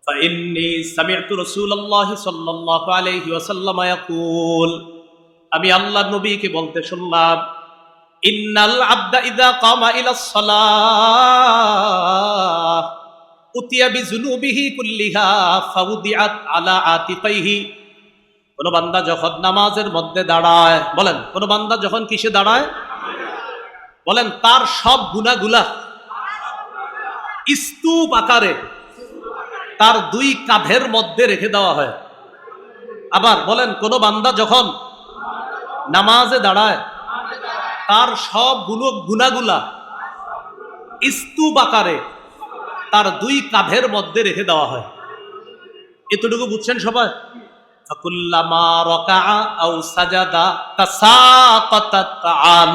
ফাইন্নী সামি'তু রাসূলুল্লাহি সাল্লাল্লাহু আলাইহি ওয়াসাল্লাম ইয়াকুল, আমি আল্লাহর নবীকে বলতে শুনলাম, ইন্নাল আবদা ইযা কামা ইলাস সালাহ উতিয়া বিযুনুবিহি কুল্লিহা ফাউদিআত আলা আতিকাইহি। কোন বান্দা যখন নামাজের মধ্যে দাঁড়ায়, বলেন কোন বান্দা যখন কিসে দাঁড়ায়, বলেন তার সব গুনাহগুলা স্তূপ আকারে তার দুই কাঁধের মধ্যে রেখে দেওয়া হয়। আবার বলেন কোন বান্দা যখন নামাজে দাঁড়ায় তার সব গুনাহগুলা স্তূপ আকারে তার দুই কাঁধের মধ্যে রেখে দেওয়া হয়। এতটুকু বুঝছেন সবাই? ফাকুল্লামা রাকাআ আও সাজাদা তাসাকাতাত আন,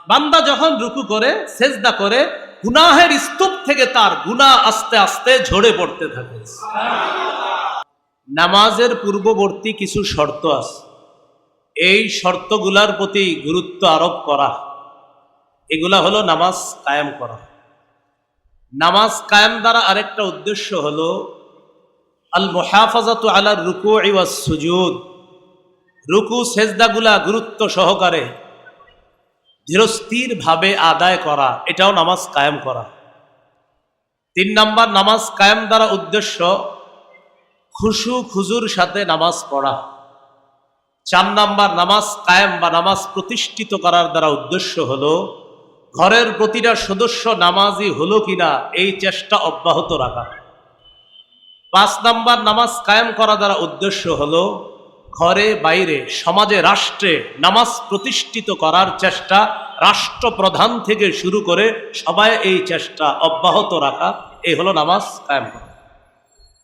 বান্দা যখন রুকু করে সেজদা করে গুনাহের স্তূপ থেকে তার গুনাহ আস্তে আস্তে ঝরে পড়তে থাকে। নামাজের পূর্ববর্তী কিছু শর্ত আছে, এই শর্তগুলার প্রতি গুরুত্ব আরোপ করা, এগুলা হলো নামাজ কায়েম করা। নামাজ কায়েম দ্বারা আরেকটা উদ্দেশ্য হলো আল মুহাফাজাতু আলা রুকুই ওয়াস সুজুদ, রুকু সেজদাগুলা গুরুত্ব সহকারে ধীরস্থির ভাবে আদায় করা, এটাও নামাজ কায়েম করা। 3 নাম্বার, নামাজ কায়েম দ্বারা উদ্দেশ্য খুশু খুজুর সাথে নামাজ পড়া। 4 নাম্বার, নামাজ কায়েম বা নামাজ প্রতিষ্ঠিত করার দ্বারা উদ্দেশ্য হলো ঘরের প্রতিটা সদস্য নামাজি হলো কিনা এই চেষ্টা অব্যাহত রাখা। 5 নাম্বার, নামাজ কায়েম করা দ্বারা উদ্দেশ্য হলো ঘরে বাইরে সমাজে রাষ্ট্রে নামাজ প্রতিষ্ঠিত করার চেষ্টা, রাষ্ট্রপ্রধান থেকে শুরু করে সবাই এই চেষ্টা অব্যাহত রাখা, এই হলো নামাজ কায়েম করা।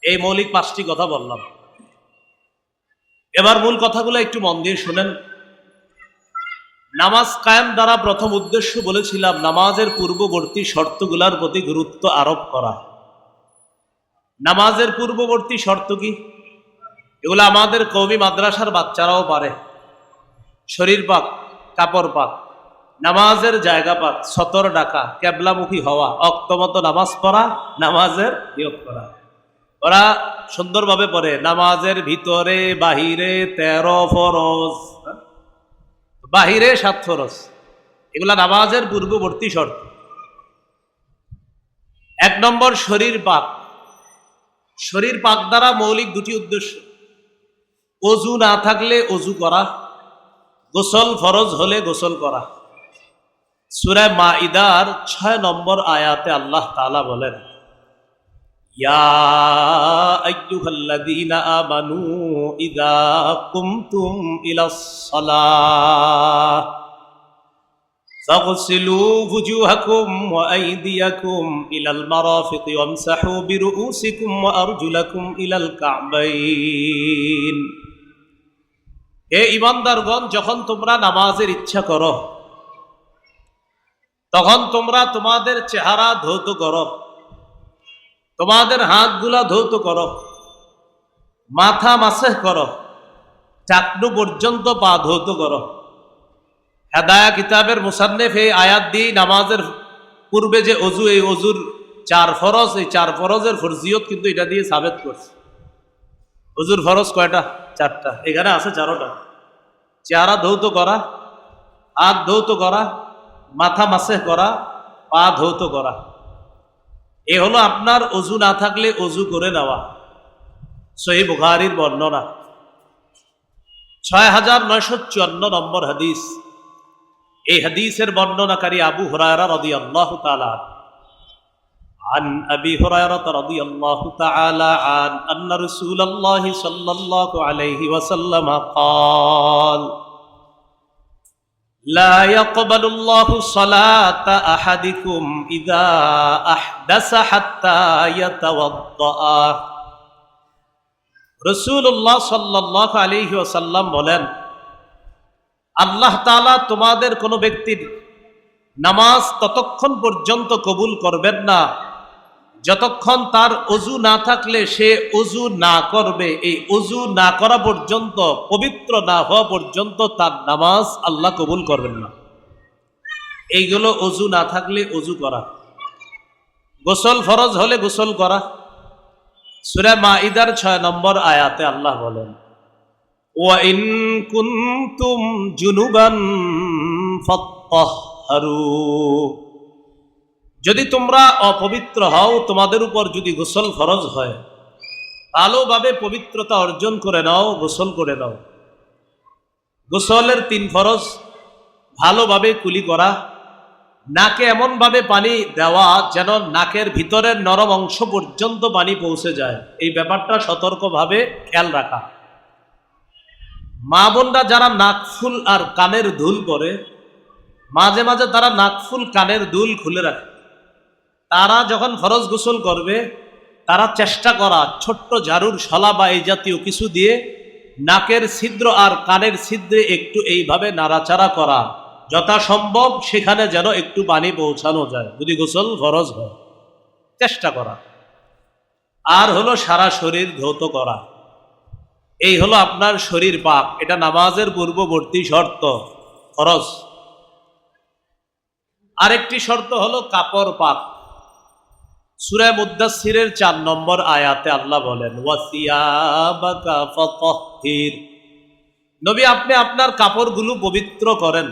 এই মৌলিক 5টি কথা বললাম। এবার মূল কথাগুলো একটু মন দিয়ে শুনেন। নামাজ কায়েম দ্বারা প্রথম উদ্দেশ্য বলেছিলাম নামাজের পূর্ববর্তী শর্তগুলার প্রতি গুরুত্ব আরোপ করা। নামাজের পূর্ববর্তী শর্ত কি? এগুলো আমাদের কওমি মাদ্রাসার বাচ্চারাও পারে। শরীর পাক, কাপড় পাক, নামাজের জায়গা পাক, সতর ডাকা, কেবলামুখী হওয়া, অক্তমত নামাজ পড়া, নামাজের নিয়ত করা। ওরা সুন্দরভাবে পড়ে নামাজের ভিতরে বাহিরে 13 ফরজ, বাহিরে 7 ফরজ, এগুলা নামাজের পূর্ববর্তী শর্ত। 1 নম্বর শরীর পাক। শরীর পাক দ্বারা মৌলিক 2টি উদ্দেশ্য, অজু না থাকলে অজু করা, গোসল ফরজ হলে গোসল করা। সূরা মাইদার 6 নম্বর আয়াতে আল্লাহ তাআলা বলেন, ইয়া আইয়ুহাল্লাযীনা আমানু ইযা কুমতুম ইলাস সালাহ ফাগসিলু ওয়ুজুহাকুম ওয়া আইদিয়াকুম ইলাল মারাফিকি ওয়ামসাহু বিরুউসিকুম ওয়া আরজুলাকুম ইলাল কা'বাইন। হে ঈমানদারগণ, যখন তোমরা নামাজের ইচ্ছা করো তখন তোমরা তোমাদের চেহারা ধৌত করো, তোমাদের হাতগুলা ধৌত করো, মাথা মাসহ করো, টাকনু পর্যন্ত পা ধৌত করো। হেদায়া কিতাবের মুসান্নিফ এই আয়াত দিয়ে নামাজের পূর্বে যে অজু, এই অজুর 4 ফরজ, এই 4 ফরজের ফরজিয়ত কিন্তু এটা দিয়ে সাবেত করছে। অজুর ফরজ কয়টা? 4টা, এখানে আছে 4টা। চেহারা ধৌত করা, হাত ধৌত করা, মাথা মাসহ করা, পা ধৌত করা। এ হলো আপনার অজু না থাকলে অজু করে নেওয়া। সহিহ বুখারীর বর্ণনা, 6954 নম্বর হাদিস। এই হাদিসের বর্ণনাকারী আবু হুরায়রা রাদিয়াল্লাহু তাআলা عن أبي هريرة رضي الله تعالى عنه أن رسول الله صلى الله عليه وسلم قال لا يقبل الله صلاة أحدكم إذا أحدث حتى يتوضأ। রাসূলুল্লাহ সাল্লাল্লাহু আলাইহি ওয়াসাল্লাম বলেন, আল্লাহ তাআলা তোমাদের কোনো ব্যক্তির নামাজ ততক্ষণ পর্যন্ত কবুল করবেন না যতক্ষণ তার অজু না থাকলে সে অজু না করবে। এই অজু না করা পর্যন্ত, পবিত্র না হওয়া পর্যন্ত তার নামাজ আল্লাহ কবুল করবেন না। এইগুলো অজু না থাকলে অজু করা, গোসল ফরজ হলে গোসল করা, সূরা মাইদার 6 নম্বর আয়াতে আল্লাহ বলেন, ওয়া ইন কুনতুম জুনুবান ফাত্তাহহারু, যদি তোমরা অপবিত্র হও, তোমাদের উপর যদি গোসল ফরজ হয়, ভালোভাবে পবিত্রতা অর্জন করে নাও, গোসল করে নাও। গোসলের 3 ফরজ: ভালোভাবে কুলি করা, নাকে এমনভাবে পানি দেওয়া যেন নাকের ভিতরের নরম অংশ পর্যন্ত পানি পৌঁছে যায়, এই ব্যাপারটা সতর্কভাবে খেয়াল রাখা। মা বোনরা যারা নাকফুল আর কানের দুল পরে, মাঝে মাঝে তারা নাকফুল কানের দুল খুলে রাখে, তারা যখন ফরজ গোসল করবে তারা চেষ্টা করা ছোট্ট ঝাড়ুর শলা বা এই জাতীয় কিছু দিয়ে নাকের ছিদ্র আর কানের ছিদ্রে একটু এইভাবে নাড়াচাড়া করা, যথাসম্ভব সেখানে যেন একটু পানি পৌঁছানো যায় যদি গোসল ফরজ হয়, চেষ্টা করা। আর হলো সারা শরীর ধৌত করা, এই হলো আপনার শরীর পাক, এটা নামাজের পূর্ববর্তী শর্ত, ফরজ। আরেকটি শর্ত হলো কাপড় পাক। সূরা মুদ্দাসসিরের 4 নম্বর আয়াতে আল্লাহ বলেন, ওয়াসিয়াবাকা ফাতাহহির, নবী আপনি আপনার কাপড়গুলো পবিত্র করেন।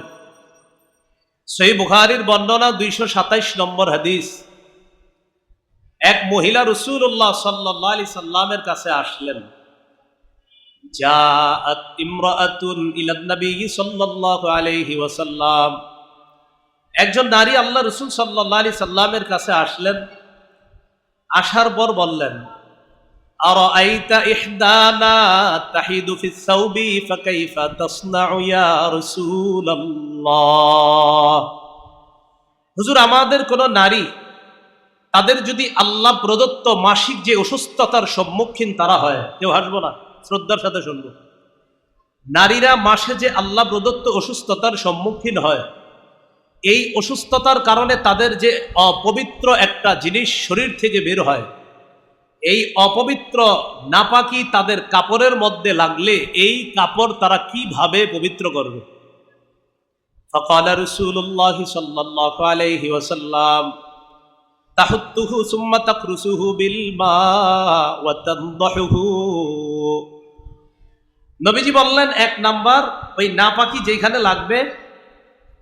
সহিহ বুখারীর বর্ণনা 227 নম্বর হাদিস। এক মহিলা রাসূলুল্লাহ সাল্লাল্লাহু আলাইহি সাল্লামের কাছে আসলেন। জাআত ইমরাআতুন ইলান নবী সাল্লাল্লাহু আলাইহি ওয়াসাল্লাম, একজন নারী আল্লাহ রাসূল সাল্লাল্লাহু আলাইহি সাল্লামের কাছে আসলেন। আসার পর বললেন, আরাআইতা ইহদানা তাহিদু ফিস সাওবি ফাকাইফা তাসনাউ ইয়া রাসূলুল্লাহ, হুজুর আমাদের কোন নারী, তাদের যদি আল্লাহ প্রদত্ত মাসিক যে অসুস্থতার সম্মুখীন তারা হয়, কেউ হাসবো না, শ্রদ্ধার সাথে শুনবো, নারীরা মাসে যে আল্লাহ প্রদত্ত অসুস্থতার সম্মুখীন হয়, এই অসুস্থতার কারণে তাদের যে অপবিত্র একটা জিনিস শরীর থেকে বের হয়, এই অপবিত্র নাপাকি তাদের কাপড়ের মধ্যে লাগলে এই কাপড় তারা কিভাবে পবিত্র করবে? ফাকালা রাসূলুল্লাহ সাল্লাল্লাহু আলাইহি ওয়াসাল্লাম, তাহুত্তুহু সুম্মা তাকরুসুহু বিল মা ওয়া তানদাহুহু, নবীজি বললেন, 1 নাম্বার, ওই নাপাকি যেখানে লাগবে,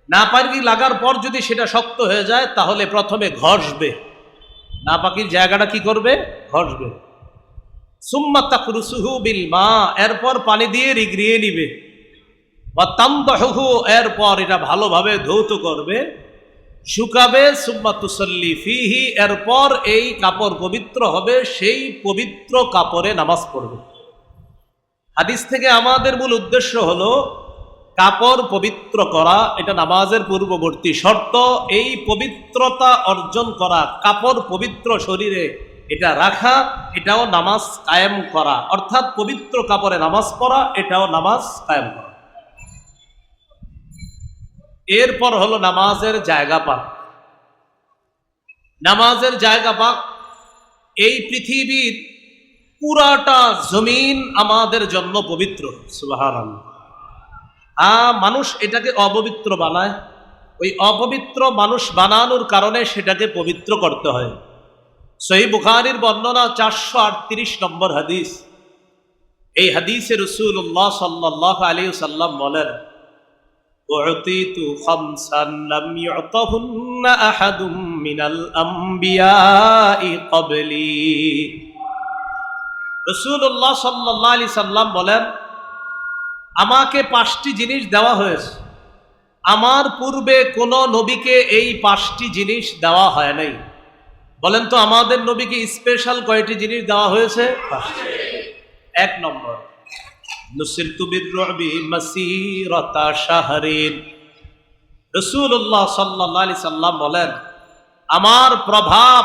নাপাকি লাগার পর যদি সেটা শক্ত হয়ে যায় তাহলে প্রথমে ঘষবে, নাপাকির জায়গাটা কি করবে? ঘষবে। সুম্মা তাকরুসুহু বিল মা, এরপর পানি দিয়ে রিগড়িয়ে নিবে। ওয়া তানদাহুহু, এরপর এটা ভালোভাবে ধৌত করবে, শুকাবে। সুম্মা তুসাল্লি ফিহি, এরপর এই কাপড় পবিত্র হবে, সেই পবিত্র কাপড়ে নামাজ পড়বে। হাদিস থেকে আমাদের মূল উদ্দেশ্য হলো কাপড় পবিত্র করা, এটা নামাজের পূর্ববর্তী শর্ত। এই পবিত্রতা অর্জন করা, কাপড় পবিত্র শরীরে এটা রাখা, এটাও নামাজ কায়েম করা, অর্থাৎ পবিত্র কাপড়ে নামাজ পড়া, এটাও নামাজ কায়েম করা। এরপর হলো নামাজের জায়গা পাক। নামাজের জায়গা পাক, এই পৃথিবীর পুরাটা জমিন আমাদের জন্য পবিত্র। সুবহানাল্লাহ। মানুষ এটাকে অপবিত্র বানায়, ওই অপবিত্র মানুষ বানানোর কারণে সেটাকে পবিত্র করতে হয়। সহিহ বুখারীর বর্ণনা 438 নম্বর হাদিস। এই হাদিসে রাসূলুল্লাহ সাল্লাল্লাহু আলাইহি ওয়াসাল্লাম বলেন, উ'তিতু খামসান লাম ইউ'তাহুন্না আহাদুম মিনাল আমবিয়াই ক্বাবলি, রাসূলুল্লাহ সাল্লাল্লাহু আলাইহি সাল্লাম বলেন, আমাকে 5টি জিনিস দেওয়া হয়েছে, আমার পূর্বে কোন নবীকে এই 5টি জিনিস দেওয়া হয় নাই। বলেন তো আমাদের নবীকে স্পেশাল কয়টি জিনিস দেওয়া হয়েছে? 5টি। 1 নম্বর, নুসিরতু বির-রু'বি মাসিরাতা শাহরিন, রাসূলুল্লাহ সাল্লাল্লাহু আলাইহি সাল্লাম বলেন, আমার প্রভাব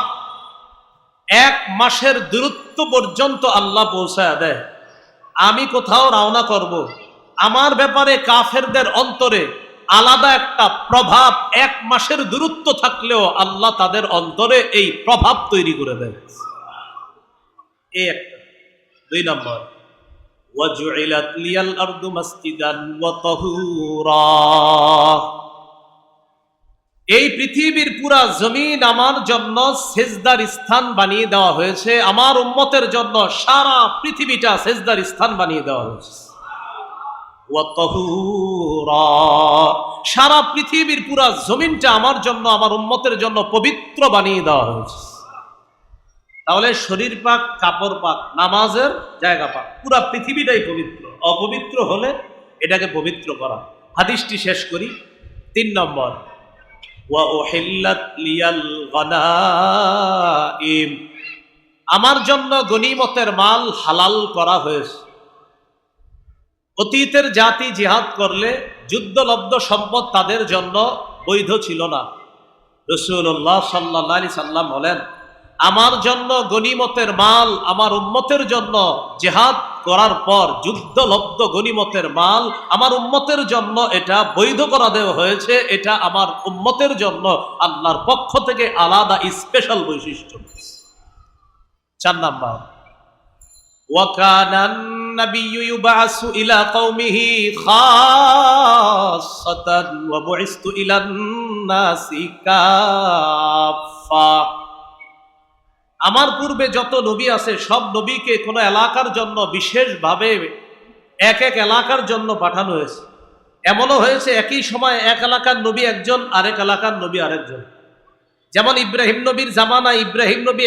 1 মাসের দূরত্ব পর্যন্ত আল্লাহ পৌঁছায় দেয়। আমি কোথাও রওনা করব, আমার ব্যাপারে কাফেরদের অন্তরে আলাদা একটা প্রভাব 1 মাসের দূরত্ব থাকলেও আল্লাহ তাদের অন্তরে এই প্রভাব তৈরি করে দেয়। এই একটা। 2 নম্বর, ওয়াজুইলাত লিয়াল আরদু মাসজিদান ওয়া তাহুরা, এই পৃথিবীর পুরা জমিন আমার জন্য সেজদার স্থান বানিয়ে দেওয়া হয়েছে, আমার উম্মতের জন্য সারা পৃথিবীটা সেজদার স্থান বানিয়ে দেওয়া হয়েছে। সারা পৃথিবীর পুরা জমিনটা আমার জন্য, আমার উম্মতের জন্য পবিত্র বানিয়ে দেওয়া হয়েছে। তাহলে শরীর পাক, কাপড় পাক, নামাজের জায়গা পাক, পুরা পৃথিবীটাই পবিত্র। অপবিত্র হলে এটাকে পবিত্র করা। হাদিসটি শেষ করি। 3 নম্বর, আমার জন্য গনিমতের মাল হালাল করা হয়েছে। অতীতের জাতি জিহাদ করলে যুদ্ধলব্ধ সম্পদ তাদের জন্য বৈধ ছিল না। রাসূলুল্লাহ সাল্লাল্লাহু আলাইহি সাল্লাম বলেন, আমার জন্য গনিমতের মাল, আমার উম্মতের জন্য জিহাদ করার পর যুদ্ধলব্ধ গনিমতের মাল আমার উম্মতের জন্য এটা বৈধ করা দেওয়া হয়েছে। এটা আমার উম্মতের জন্য আল্লাহর পক্ষ থেকে আলাদা স্পেশাল বৈশিষ্ট্য। 4 নাম্বার, ওয়াকানান নাবিয়্যু ইউবআসু ইলা কওমিহি খাসসাতান ওয়া বুইসতু ইলান নাসি কাফা। আমার পূর্বে যত নবী আছে সব নবীকে কোন এলাকার জন্য বিশেষভাবে এক এক এলাকার জন্য পাঠানো হয়েছে। এমনও হয়েছে একই সময় এক এলাকার নবী একজন, আরেক এলাকার নবী আরেকজন। যেমন ইব্রাহিম নবীর জামানায় ইব্রাহিম নবী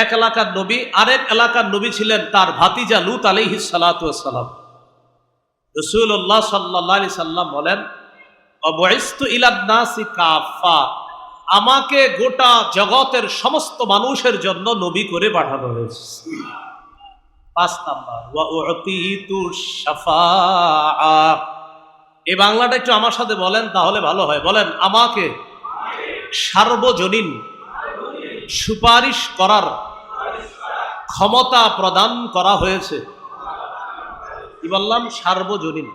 এক এলাকার নবী, আরেক এলাকার নবী ছিলেন তার ভাতিজা লূত আলাইহিস সালাতু ওয়াস সালাম। রাসূলুল্লাহ সাল্লাল্লাহু আলাইহি সাল্লাম বলেন, অবইস্তু ইলান নাসি কাফা, আমাকে গোটা জগতের সমস্ত মানুষের জন্য নবী করে পাঠানো হয়েছে। 5 নাম্বার, ওয়া উতিতু শাফাআ। এই বাংলাটা একটু আমার সাথে বলেন, তাহলে ভালো হয়। বলেন, আমাকে সার্বজনীন সুপারিশ করার ক্ষমতা প্রদান করা হয়েছে। কি বললাম? সার্বজনীন।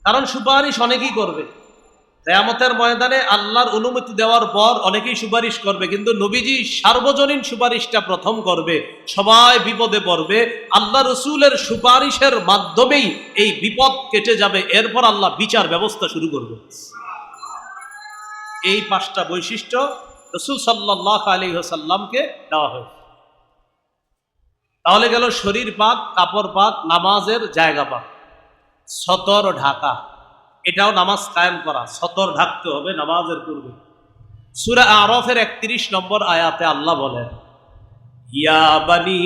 কারণ সুপারিশ অনেকেই করবে। কিয়ামতের ময়দানে আল্লাহর অনুমতি দেওয়ার পর অনেকেই সুপারিশ করবে, কিন্তু নবীজি সার্বজনীন সুপারিশটা প্রথম করবে। সবাই বিপদে পড়বে, আল্লাহ রসুলের সুপারিশের মাধ্যমেই এই বিপদ কেটে যাবে। এরপর আল্লাহ বিচার ব্যবস্থা শুরু করবে। এই 5টা বৈশিষ্ট্য রাসূল সাল্লাল্লাহু আলাইহি ওয়াসাল্লামকে দেওয়া হয়েছে। তাহলে গেল শরীর পাক, কাপড় পাক, নামাজের জায়গা পাক। সতর ঢাকা, এটাও নামাজ কায়েম করা। সতর ঢাকতে হবে নামাজের পূর্বে। সূরা আরাফের 31 নম্বর আয়াতে আল্লাহ বলেন, ইয়া বানি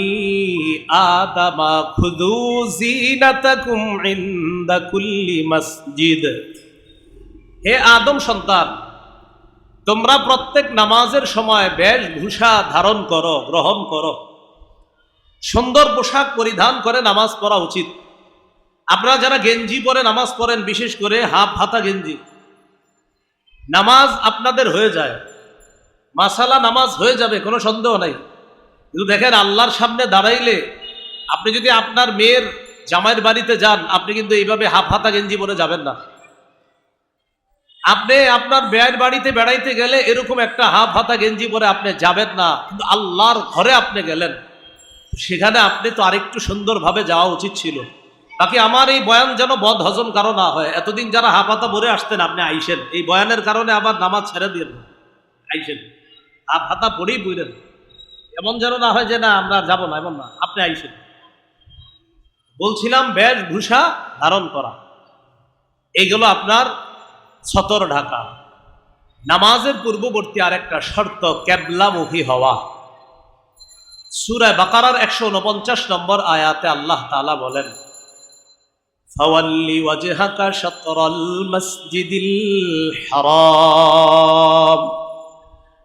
আদামা খুযু যিনাতাকুম ইনদা কুল্লি মসজিদ। হে আদম সন্তান, তোমরা প্রত্যেক নামাজের সময় বেশভূষা ধারণ করো, গ্রহণ করো। সুন্দর পোশাক পরিধান করে নামাজ পড়া উচিত। আপনারা যারা গেঞ্জি পরে নামাজ পড়েন, বিশেষ করে হাফ হাতা গেঞ্জি, নামাজ আপনাদের হয়ে যায়, মাসালা নামাজ হয়ে যাবে, কোনো সন্দেহ নাই। কিন্তু দেখেন, আল্লাহর সামনে দাঁড়াইলে আপনি যদি আপনার মেয়ের জামাইয়ের বাড়িতে যান, আপনি কিন্তু এইভাবে হাফ হাতা গেঞ্জি পরে যাবেন না। আপনি আপনার মেয়ের বাড়িতে বেড়াইতে গেলে এরকম একটা হাফ হাতা গেঞ্জি পরে আপনি যাবেন না। কিন্তু আল্লাহর ঘরে আপনি গেলেন, সেখানে আপনি তো আরেকটু সুন্দরভাবে যাওয়া উচিত ছিল। বাকি আমার এই বয়ান যেন বদ হজম কারো না হয়। এতদিন যারা হাফাতা পরে আসতেন, আপনি আইসেন, এই বয়ানের কারণে আবার নামাজ ছেড়ে দিয়ে আইসেন, হাফাতা পরেই বইলেন, এমন যেন না হয় যে না আমরা যাব না, এমন না, আপনি আইসেন। বলছিলাম বেশভূষা ধারণ করা, এইগুলো আপনার সতর ঢাকা। নামাজের পূর্ববর্তী আরেকটা শর্ত কেবলামুখী হওয়া। সূরা বাকারার 149 নম্বর আয়াতে আল্লাহ তাআলা বলেন, ফাওয়াল্লি ওয়াজহাকা শাতরাল মসজিদিল হারাম।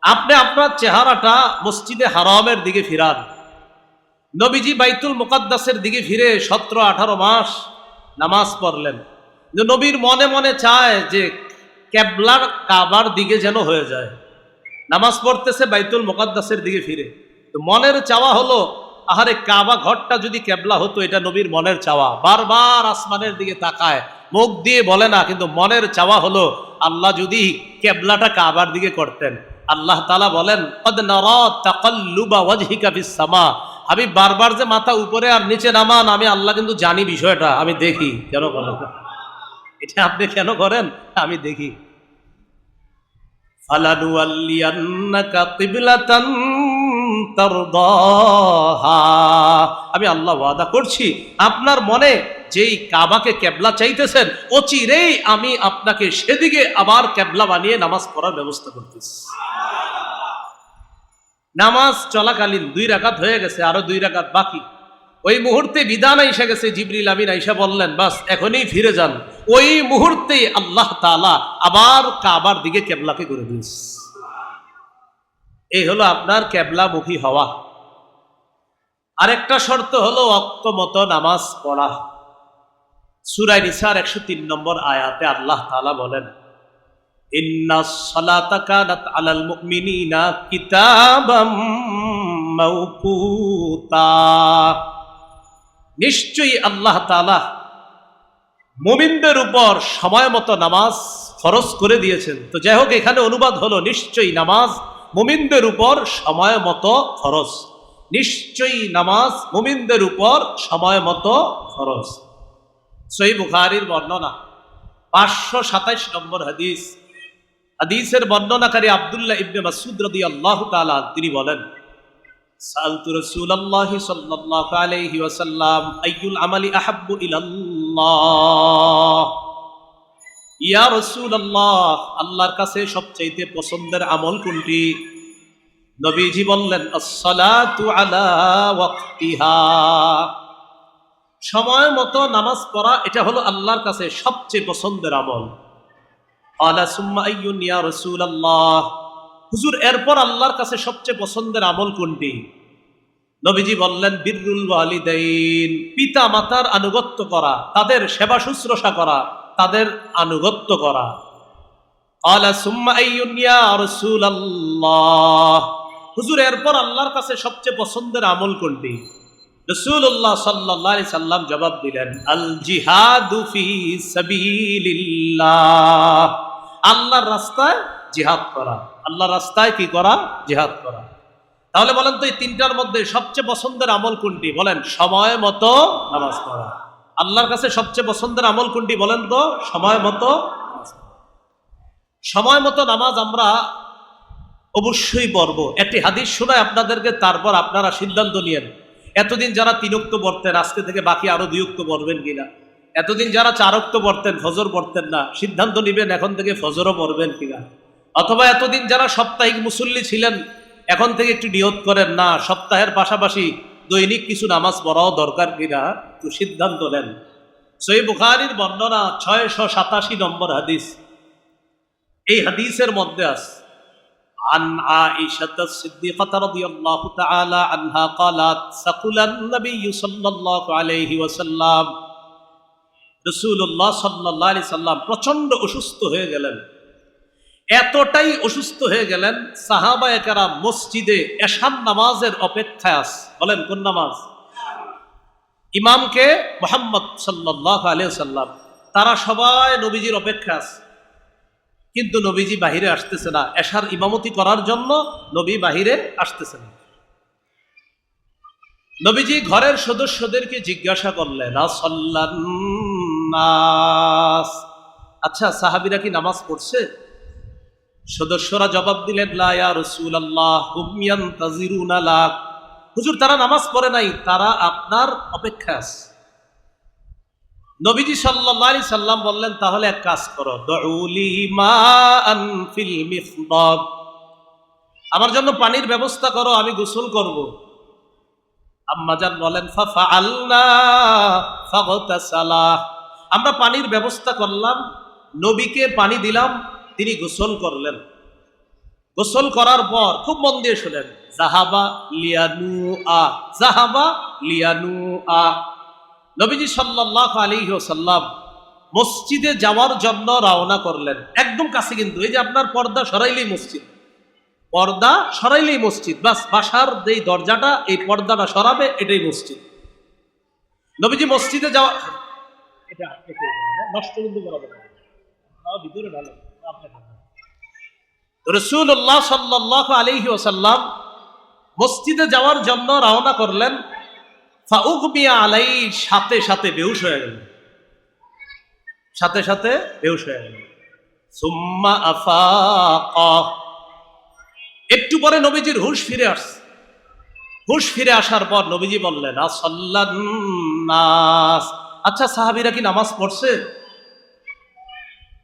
আপনি আপনার চেহারাটা মসজিদে হারামের দিকে ফিরান। নবীজি বাইতুল মুকাদ্দাসের দিকে ফিরে 17-18 মাস নামাজ পড়লেন। নবীর মনে মনে চায় যে কেবলার কাবার দিকে যেন হয়ে যায়। নামাজ পড়তেছে বাইতুল মুকাদ্দাসের দিকে ফিরে, তো মনের চাওয়া হলো, আহারে কাবা ঘরটা যদি কেবলা হতো। এটা নবীর মনের চাওয়া। বারবার আসমানের দিকে তাকায়, মুখ দিয়ে বলে না, কিন্তু মনের চাওয়া হলো আল্লাহ যদি কেবলাটা কাবার দিকে করতেন। আল্লাহ তাআলা বলেন, কদ নারা তাকাল্লুবা ওয়াজহিকা ফিস সামা। হাবিব, বারবার যে মাথা উপরে আর নিচে নামান, আমি আল্লাহ কিন্তু জানি বিষয়টা, আমি দেখি। কেন করেন এটা? আপনি কেন করেন? আমি দেখি। ফালানুওয়াল্লিয়ান্নাকা কিবলাতান তারদাহা, আমি আল্লাহ ওয়াদা করছি আপনার মনে যেই কাবাকে কেবলা চাইতেছেন অচিরেই আমি আপনাকে সেদিকে আবার কেবলা বানিয়ে নামাজ পড়ার ব্যবস্থা করতেছি। নামাজ চলাকালীন 2 রাকাত হয়ে গেছে, আরো 2 রাকাত বাকি। ওই মুহূর্তে বিধান আইসা গেছে, জিবরিল আমিন আইসা বললেন বাস এখনই ফিরে যান। ওই মুহূর্তে আল্লাহ তাআলা আবার কাবার দিকে কেবলাকে করে দিয়েছে। এই হলো আপনার কেবলামুখী হওয়া। আরেকটা শর্ত হলো ওয়াক্ত মতো নামাজ পড়া। সূরা নিসার 103 নম্বর আয়াতে আল্লাহ তাআলা বলেন, ইন্নাস সালাতা কানাত আলাল মুমিনিনা কিতাবাম মাওকুতা, নিশ্চয়ই আল্লাহ তাআলা মুমিনদের উপর সময় মতো নামাজ ফরজ করে দিয়েছেন। তো যাই হোক, এখানে অনুবাদ হলো নিশ্চয়ই নামাজ মুমিনদের উপর সময় মতো ফরজ। নিশ্চয়ই নামাজ মুমিনদের উপর সময় মতো ফরজ। সহিহ বুখারীর বর্ণনা 527 নম্বর হাদিস। হাদিসের বর্ণনাকারী আব্দুল্লাহ ইবনে মাসউদ রাদিয়াল্লাহু তাআলা তিনি বলেন, সাআলতু রাসূলুল্লাহ সাল্লাল্লাহু আলাইহি ওয়াসাল্লাম আইয়ুল আমালি আহাব্বু ইলাল্লাহ, ইয়া রাসূলুল্লাহ আল্লাহর কাছে সবচেয়ে পছন্দের আমল কোনটি? নবীজি বললেন, আস-সালাতু আলা ওয়াক্তিহা, সময় মতো নামাজ পড়া এটা হলো আল্লাহর কাছে সবচেয়ে পছন্দের আমল। আলা সুম্মা আইয়ুন ইয়া রাসূলুল্লাহ, হুজুর এরপর আল্লাহর কাছে সবচেয়ে পছন্দের আমল কোনটি? নবীজি বললেন, বিররুল ওয়ালিদাইন, পিতা মাতার আনুগত্য করা, তাদের সেবা শুশ্রূষা করা, তাদের আনুগত্য করা। আলা সুম্মা আইয়ুন ইয়া রাসূলুল্লাহ, হুজুর এরপর আল্লাহর কাছে সবচেয়ে পছন্দের আমল কোনটি? রাসূলুল্লাহ সাল্লাল্লাহু আলাইহি সাল্লাম জবাব দিলেন, আল জিহাদু ফি সাবিলিল্লাহ, আল্লাহর রাস্তায় জিহাদ করা। আল্লাহর রাস্তায় কি করা? জিহাদ করা। তাহলে বলেন তো এই তিনটার মধ্যে সবচেয়ে পছন্দের আমল কোনটি? বলেন, সময় মতো নামাজ পড়া। আল্লাহর কাছে সবচেয়ে পছন্দের আমল কোনটি বলেন তো? সময় মতো নামাজ পড়া। সময় মতো নামাজ আমরা অবশ্যই পড়ব। একটি হাদিস শোনায় আপনাদেরকে, তারপর আপনারা সিদ্ধান্ত নিয়েন। এতদিন যারা 3 ওয়াক্ত পড়তেন, আজকে থেকে বাকি আরো 2 ওয়াক্ত পড়বেন কিনা। এতদিন যারা 4 ওয়াক্ত পড়তেন, ফজর পড়তেন না, সিদ্ধান্ত নিবেন এখন থেকে ফজরও পড়বেন কিনা। অথবা এতদিন যারা সাপ্তাহিক মুসল্লি ছিলেন, এখন থেকে একটু নিয়ত করেন, না সপ্তাহের পাশাপাশি দৈনিক কিছু নামাজ পড়াও দরকার কিনা, তো সিদ্ধান্ত নেন। সহিহ বুখারীর বর্ণনা 687 নম্বর হাদিস। এই হাদিসের মধ্যে আছে, عن عائشة الصديقة رضي الله تعالى عنها قالت سقل النبي صلى الله عليه وسلم, রাসূলুল্লাহ সাল্লাল্লাহু আলাইহি সাল্লাম প্রচন্ড অসুস্থ হয়ে গেলেন। এতটাই অসুস্থ হয়ে গেলেন, সাহাবায়ে কেরাম মসজিদে এশার নামাজের অপেক্ষায় আছে। বলেন কোন নামাজ? ইমামকে মুহাম্মদ সাল্লাল্লাহু আলাইহি সাল্লাম, তারা সবাই নবীজির অপেক্ষায় আছে, কিন্তু নবীজি বাহিরে আসতেছে না। এশার ইমামতি করার জন্য নবী বাহিরে আসতেছে না। নবীজি ঘরের সদস্যদেরকে জিজ্ঞাসা করলেন, নাস, আচ্ছা সাহাবীরা কি নামাজ পড়ছে? সদস্যরা জবাব দিলেন, লা ইয়া রাসূলুল্লাহ হুম ইয়ানতাজিরুনা লাক, হুজুর তারা নামাজ পড়ে নাই, তারা আপনার অপেক্ষায় আছে। নবীজি সাল্লাল্লাহু আলাইহি সাল্লাম বললেন, তাহলে এক কাজ করো, দুউলি মাআন ফিল মিখদাব, আমার জন্য পানির ব্যবস্থা করো, আমি গোসল করব। আম্মাজান বলেন, ফাফআলনা ফাগতাসালা, আমরা পানির ব্যবস্থা করলাম, নবীকে পানি দিলাম, তিনি গোসল করলেন। গোসল করার পর খুব মন দিয়ে শুনেন, যাহাবা লিয়ানুআ, যাহাবা লিয়ানুআ, নবীজি সাল্লাল্লাহু আলাইহি ওয়াসাল্লাম মসজিদে যাওয়ার জন্য রওনা করলেন। একদম কাছে, কিন্তু এই যে আপনার পর্দা সরাইলেই মসজিদ, পর্দা সরাইলেই মসজিদ, বাস বাসার যেই দরজাটা এই পর্দাটা সরাবে এটাই মসজিদ। নবীজি মসজিদে যাওয়া, এটা নষ্ট কিন্তু করা যাবে না, ভিতরে ভালো। রাসূলুল্লাহ সাল্লাল্লাহু আলাইহি ওয়াসাল্লাম মসজিদে যাওয়ার জন্য রওনা করলেন। ফাউগমিয়া আলাই, সাথে সাথে বেহুশ হয়ে গেলেন, সাথে সাথে বেহুশ হয়ে গেলেন। সুম্মা আফাকা। একটু পরে নবীজির হুঁশ ফিরে আসছে। হুঁশ ফিরে আসার পর নবীজি বললেন, আসাল্লান নাস, আচ্ছা সাহাবীরা কি নামাজ পড়ছে?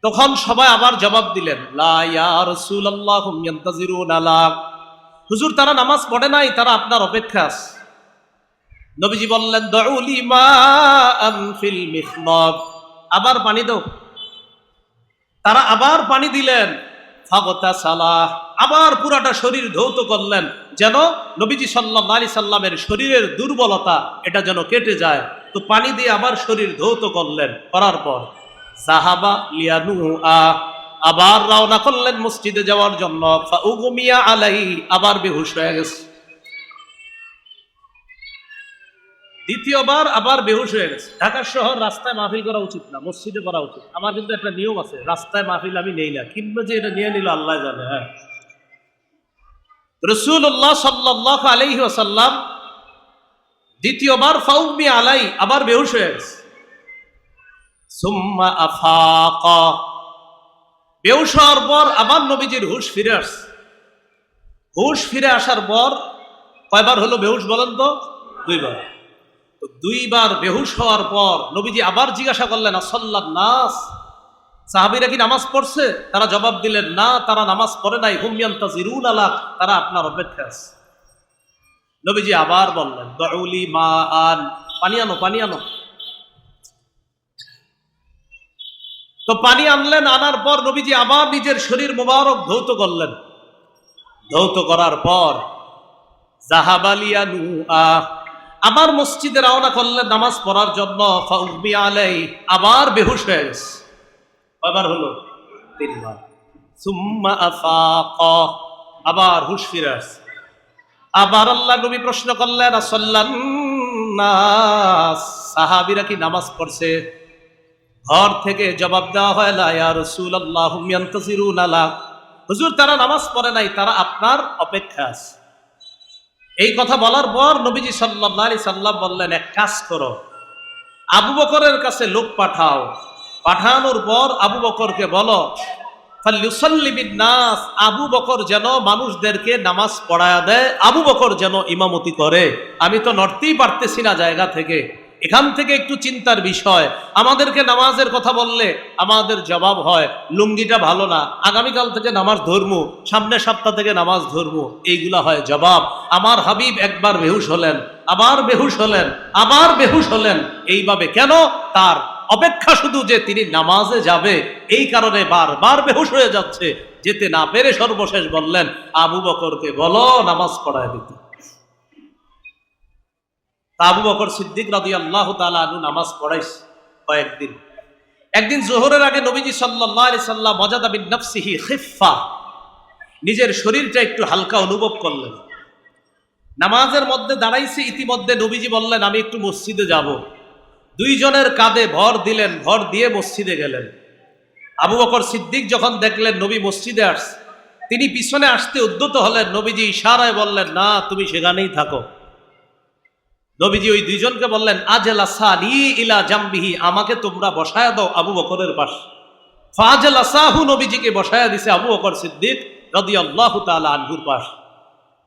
তখন সবাই আবার জবাব দিলেন, লা ইয়া রাসূলুল্লাহ হুম ইয়ান্তাজিরুনা লাক, হুজুর তারা নামাজ পড়ে নাই, তারা আপনার অপেক্ষা আছে। নবীজি বললেন, দাউ লিমান ফিল মিখনাব, আবার পানি দাও। তারা আবার পানি দিলেন। ফাগতাসালাহ, আবার পুরাটা শরীর ধৌত করলেন, যেন নবীজি সাল্লাল্লাহু আলাইহি সাল্লামের শরীরের দুর্বলতা এটা যেন কেটে যায়। তো পানি দিয়ে আবার শরীর ধৌত করলেন। করার পর সাহাবা লিয়ানুআ, আবার রওনা করলেন মসজিদে যাওয়ার জন্য। ফাউগুমিয়া আলাইহি, আবার বেহুশ হয়ে গেছে। দ্বিতীয়বার আবার বেহুশ হয়ে গেছে। ঢাকা শহর রাস্তায় মাহফিল করা উচিত না, মসজিদে করা উচিত। আমার কিন্তু একটা নিয়ম আছে, রাস্তায় মাহফিল আমি নেই না, কিংবা যে এটা নিয়ে নিল আল্লাহ জানে। হ্যাঁ, রাসূলুল্লাহ সাল্লাল্লাহু আলাইহি ওয়াসাল্লাম দ্বিতীয়বার ফাউমি আলাই, আবার বেহুশ হয়ে গেছে। সুম্মা আফাকা, বেহুশ হওয়ার পর আবার নবীজির হুঁশ ফিরে আসছে। হুঁশ ফিরে আসার পর কয়বার হলো বেহুশ বলেন তো? দুইবার। দুইবার বেহুশ হওয়ার পর নবীজি আবার জিজ্ঞাসা করলেন, আসাল্লান নাস, সাহাবীরা কি নামাজ পড়ছে? তারা জবাব দিলেন, না, তারা নামাজ পড়ে নাই, হুম ইয়ান্তাজিরুনা লাক, তারা আপনার অপেক্ষা আছে। নবীজি আবার বললেন, দাউ লিমান, পানি আনো, পানি আনো। তো পানি আনলেন। আনার পর নবীজি আবার নিজের শরীর মোবারক ধৌত করলেন। ধৌত করার পর জাহাবালিয়ানুআ, আবার মসজিদে রওনা করলেন নামাজ পড়ার জন্য। ফাউমি আলাই, আবার বেহুশ হয়ে গেছে। কয়বার হলো? তিনবার। সুম্মা আফাকা, আবার হুঁশ ফিরে আসছে। আবার আল্লাহ নবী প্রশ্ন করলেন, আসাল্লান নাস, সাহাবীরা কি নামাজ পড়ছে? ঘর থেকে জবাব দেওয়া হয়, লা ইয়া রাসূলুল্লাহ হুম ইয়ান্তাজিরুনা লাক, হুজুর তারা নামাজ পড়ে নাই, তারা আপনার অপেক্ষা আছে। এই কথা বলার পর নবীজি সাল্লাল্লাহু আলাইহি সাল্লাম বললেন, এক কাজ করো, আবু বকরের কাছে লোক পাঠাও। পাঠানোর পর আবু বকরকে বলো, ফালইউসাল্লি বিন-নাস, আবু বকর যেন মানুষদেরকে নামাজ পড়ায়া দেয়, আবু বকর যেন ইমামতি করে। আমি তো নড়তেই পারতেছি না জায়গা থেকে। এখান থেকে একটু চিন্তার বিষয়। আমাদেরকে নামাজের কথা বললে আমাদের জবাব হয়, লুঙ্গিটা ভালো না, আগামীকাল থেকে নামাজ ধরবো, সামনের সপ্তাহ থেকে নামাজ ধরবো, এইগুলা হয় জবাব। আমার হাবিব একবার বেহুশ হলেন, আবার বেহুশ হলেন, আবার বেহুশ হলেন। এইভাবে কেন? তার অপেক্ষা শুধু যে তিনি নামাজে যাবে, এই কারণে বারবার বেহুশ হয়ে যাচ্ছে। যেতে না পেরে সর্বশেষ বললেন, আবু বকরকে বলো নামাজ পড়ায় দিতে। আবু বকর সিদ্দিক রাদিয়াল্লাহু তাআলা আনহু নামাজ পড়াইছে কয়েকদিন। একদিন জোহরের আগে নবীজি সাল্লাল্লাহু আলাইহি সাল্লাম ওয়াজাদা বিন নাফসিহি খিফা, নিজের শরীরটা একটু হালকা অনুভব করলেন। নামাজের মধ্যে দাঁড়াইছে, ইতিমধ্যে নবীজি বললেন, আমি একটু মসজিদে যাব। দুইজনের কাঁধে ভর দিলেন, ভর দিয়ে মসজিদে গেলেন। আবু বকর সিদ্দিক যখন দেখলেন নবী মসজিদে আসছে, তিনি পিছনে আসতে উদ্যত হলেন। নবীজি ইশারায় বললেন, না, তুমি সেখানেই থাকো। নবীজি ওই দুইজনকে বললেন, আজলাসানি ইলা জামবিহি, আমাকে তোমরা বসায়া দাও আবু বকরের পাশে। ফাজলাসাহু, নবীজিকে বসায়া দিছে আবু বকর সিদ্দিক রাদিয়াল্লাহু তাআলা আনহুর পাশ।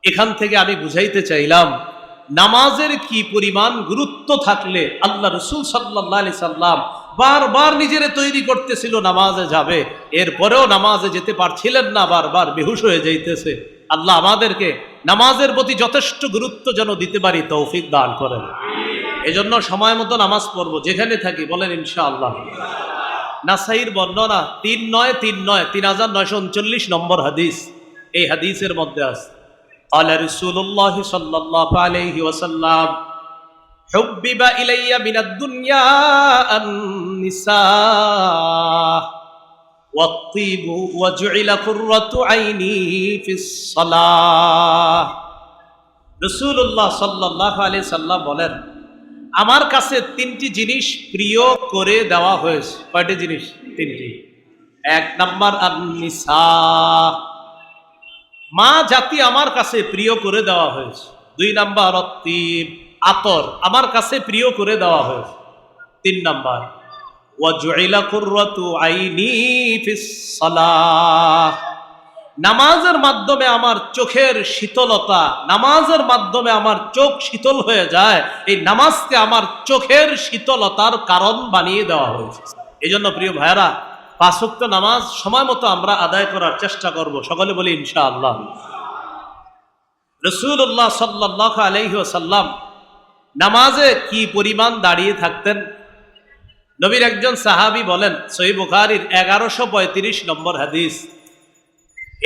এখান থেকে আমি বুঝাইতে চাইলাম, নামাজের কি পরিমাণ গুরুত্ব থাকলে আল্লাহ রাসূল সাল্লাল্লাহু আলাইহি সাল্লাম বারবার নিজেরে তৈরি করতেছিল নামাজে যাবে, এরপরেও নামাজে যেতে পারছিলেন না, বারবার বেহুশ হয়ে যাইতেছে। আল্লাহ আমাদেরকে নামাজের প্রতি যথেষ্ট গুরুত্ব যেন দিতে পারি, তৌফিক দান করেন। এজন্য সময় মতো নামাজ পড়বো, যেখানে থাকি, বলেন ইনশাআল্লাহ। নাসাইর বর্ণনা 3939 নম্বর হাদিস। এই হাদিসের মধ্যে আছে, قال رسول الله صلى الله عليه وسلم حبب إلي من الدنيا النساء والطيب وجعل قرة عيني في الصلاة। রাসূলুল্লাহ সাল্লাল্লাহু আলাইহি সাল্লাম বলেন, আমার কাছে তিনটি জিনিস প্রিয় করে দেওয়া হয়েছে। কয়টি জিনিস? তিনটি। এক নাম্বার আন-নিসা, মা জাতি আমার কাছে প্রিয় করে দেওয়া হয়েছে। দুই নাম্বার অত্তিব, আতর আমার কাছে প্রিয় করে দেওয়া হয়েছে। তিন নাম্বার ওয়াজুইলা কুররাতু আইনি ফিস সালাহ। নামাজের মাধ্যমে আমার চোখের শীতলতা, নামাজের মাধ্যমে আমার চোখ শীতল হয়ে যায়। এই নামাজকে আমার চোখের শীতলতার কারণ বানিয়ে দেওয়া হয়েছে। এই জন্য প্রিয় ভাইয়েরা, 5 ওয়াক্ত নামাজ সময় মতো আমরা আদায় করার চেষ্টা করব। সকলে বলি ইনশাআল্লাহ। রাসূলুল্লাহ সাল্লাল্লাহু আলাইহি ওয়াসাল্লাম নামাজে কি পরিমাণ দাঁড়িয়ে থাকতেন? নবীর একজন সাহাবী বলেন, সহিহ বুখারীর 1135 নম্বর হাদিস,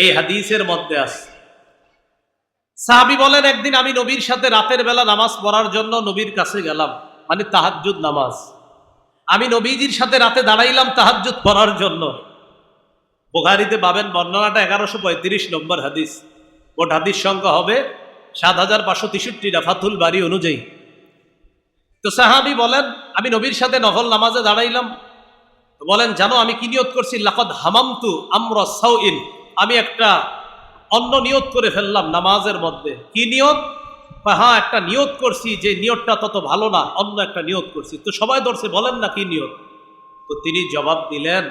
এই হাদিসের মধ্যে আছে, সাহাবী বলেন, একদিন আমি নবীর সাথে রাতের বেলা নামাজ পড়ার জন্য নবীর কাছে গেলাম, মানে তাহাজ্জুদ নামাজ। আমি নবীজির সাথে রাতে দাঁড়াইলাম তাহাজ্জুদ পড়ার জন্য। বুখারীতে পাবেন বর্ণনাটা 1135 নম্বর হাদিস। মোট হাদিস সংখ্যা হবে 7563 ফাতুল বারী অনুযায়ী। তো সাহাবী বলেন, আমি নবীর সাথে নফল নামাজে দাঁড়াইলাম। বলেন, জানো আমি কি নিয়ত করছি? লাকাদ হামামতু আমরা সাউইন, আমি একটা অন্য নিয়ত করে ফেললাম নামাজের মধ্যে। কি নিয়ত? হ্যাঁ, একটা নিয়ত করছি, যে নিয়তটা তত ভালো না, অন্য একটা নিয়ত করছি। তো সবাই ধরছে, বলেন না কি নিয়ত? তো তিনি জবাব দিলেন,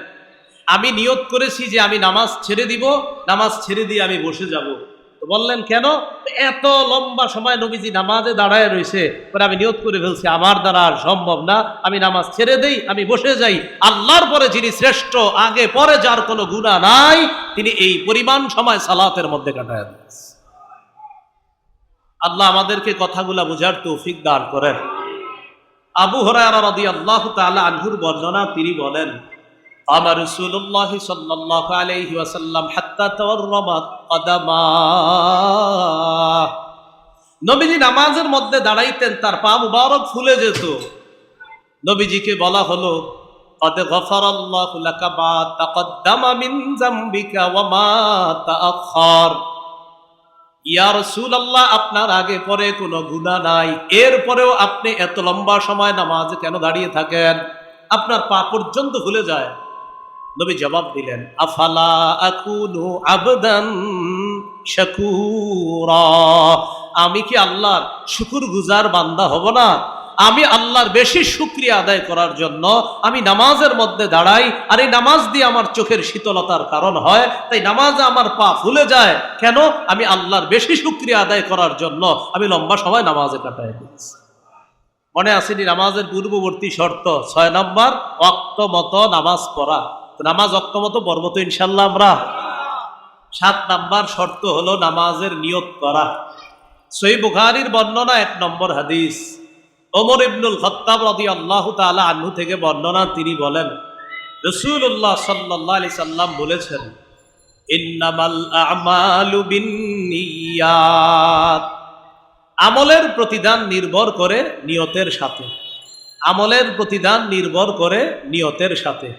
আমি নিয়ত করেছি যে আমি নামাজ ছেড়ে দিব, নামাজ ছেড়ে দিয়ে আমি বসে যাব। তো বললেন, কেন? এত লম্বা সময় নবীজি নামাজে দাঁড়ায় রয়েছে, পরে আমি নিয়ত করে ফেলছি আমার দ্বারা আর সম্ভব না, আমি নামাজ ছেড়ে দেই, আমি বসে যাই। আল্লাহর পরে যিনি শ্রেষ্ঠ, আগে পরে যার কোনো গুনাহ নাই, তিনি এই পরিমাণ সময় সালাতের মধ্যে কাটায় দেন। আল্লাহ আমাদেরকে কথাগুলা বুঝার তৌফিক দান করেন। আবু হুরায়রা রাদিয়াল্লাহু তাআলা আনহুর বর্ণনা, তিনি বলেন, আমার রাসূলুল্লাহ সাল্লাল্লাহু আলাইহি ওয়াসাল্লাম হাত্তা তাওয়াররামাত কদামা, নবীজি নামাজের মধ্যে দাঁড়াইতেন, তার পা মুবারক ফুলে যেত। নবীজিকে বলা হলো, কদ গফারাল্লাহু লাকা মা তাকদ্দামা মিন যামবিকা ওয়া মা তাআখার। ইয়া রাসূলুল্লাহ, আপনার আগে পরে কোনো গুনাহ নাই, এরপরেও আপনি এত লম্বা সময় নামাজে কেন দাঁড়িয়ে থাকেন? আপনার পা পর্যন্ত ভুলে যায়। নবী জবাব দিলেন, আফালা আকুনু আবদান শাকুরা, আমি কি আল্লাহর শুকরগুজার বান্দা হব না? আমি আল্লাহর বেশি শুকরিয়া আদায় করার জন্য আমি নামাজের মধ্যে দাঁড়াই, আর এই নামাজ দিয়ে আমার চোখের শীতলতার কারণ হয়, তাই নামাজে আমার পা ফুলে যায়। কেন? আমি আল্লাহর বেশি শুকরিয়া আদায় করার জন্য আমি লম্বা সময় নামাজে কাটাই দিয়েছি। মনে আসেনি নামাজের পূর্ববর্তী শর্ত 6 নম্বর, ওয়াক্ত মতো নামাজ পড়া। নামাজ ওয়াক্ত মতো পড়বো তো ইনশাল্লাহ আমরা। 7 নম্বর শর্ত হলো নামাজের নিয়ত করা। সহিহ বুখারীর বর্ণনা 1 নম্বর হাদিস, ওমর ইবনুল খাত্তাব রাদিয়াল্লাহু তাআলা আনহু থেকে বর্ণনা, তিনি বলেন, রাসূলুল্লাহ সাল্লাল্লাহু আলাইহি সাল্লাম বলেছেন, ইন্নামাল আ'মালু বিন্নিয়াত, আমলের প্রতিদান নির্ভর করে নিয়তের সাথে। আমলের প্রতিদান নির্ভর করে নিয়তের সাথে।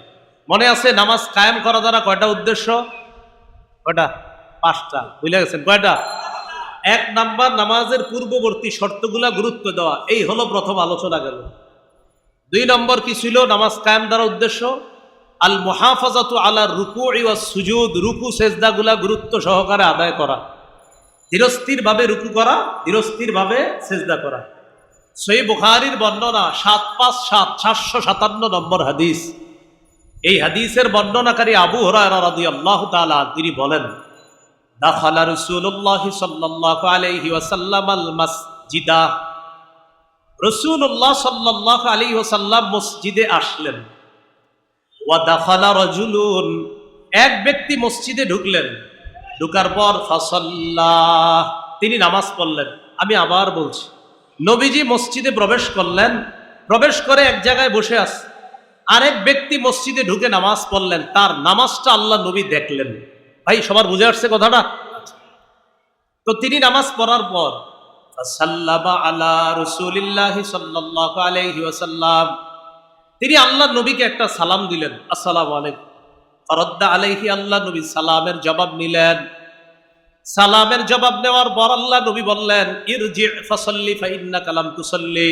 মনে আছে নামাজ কায়েম করা দ্বারা কয়টা উদ্দেশ্য? কয়টা? 5টা। বুঝলে গেছেন কয়টা? 1 নাম্বার, নামাজের পূর্ববর্তী শর্তগুলা গুরুত্ব দেওয়া, এই হলো প্রথম আলোচনা গেল। 2 নম্বর কি ছিল নামাজ কায়েম দ্বারা উদ্দেশ্য? আল মুহাফাজাতু আলা রুকুই ওয়াস সুজুদ, রুকু সেজদাগুলা গুরুত্ব সহকারে আদায় করা, ধীরস্থির ভাবে রুকু করা, ধীরস্থির ভাবে সেজদা করা। সহিহ বুখারীর বর্ণনা 757 নম্বর হাদিস। এই হাদিসের বর্ণনাকারী আবু হুরায়রা রাদিয়াল্লাহু তাআলা, তিনি বলেন, দাখালা রাসূলুল্লাহ সাল্লাল্লাহু আলাইহি ওয়াসাল্লাম আল মাসজিদা, রাসূলুল্লাহ সাল্লাল্লাহু আলাইহি ওয়াসাল্লাম মসজিদে আসলেন। ওয়া দাখালা রাজুলুন, এক ব্যক্তি মসজিদে ঢুকলেন। ঢুকার পর ফাসাল্লাহ, তিনি নামাজ পড়লেন। আমি আবার বলছি, নবীজি মসজিদে প্রবেশ করলেন, প্রবেশ করে এক জায়গায় বসে আছে। আরেক ব্যক্তি মসজিদে ঢুকে নামাজ পড়লেন, তার নামাজটা আল্লাহ নবী দেখলেন। ভাই সবার বুঝে আসছে কথাটা? তো তিনি নামাজ পড়ার পর সাল্লামা আলা রাসূলিল্লাহি সাল্লাল্লাহু আলাইহি ওয়াসাল্লাম, তিনি আল্লাহ নবীকে একটা সালাম দিলেন, আসসালামু আলাইকুম। ফারাদ্দা আলাইহি, আল্লাহ নবী সালামের জবাব নিলেন। সালামের জবাব নেওয়ার পর আল্লাহ নবী বললেন, ইরজি ফাসাল্লি ফাইন্নাকা লাম তুসাল্লি,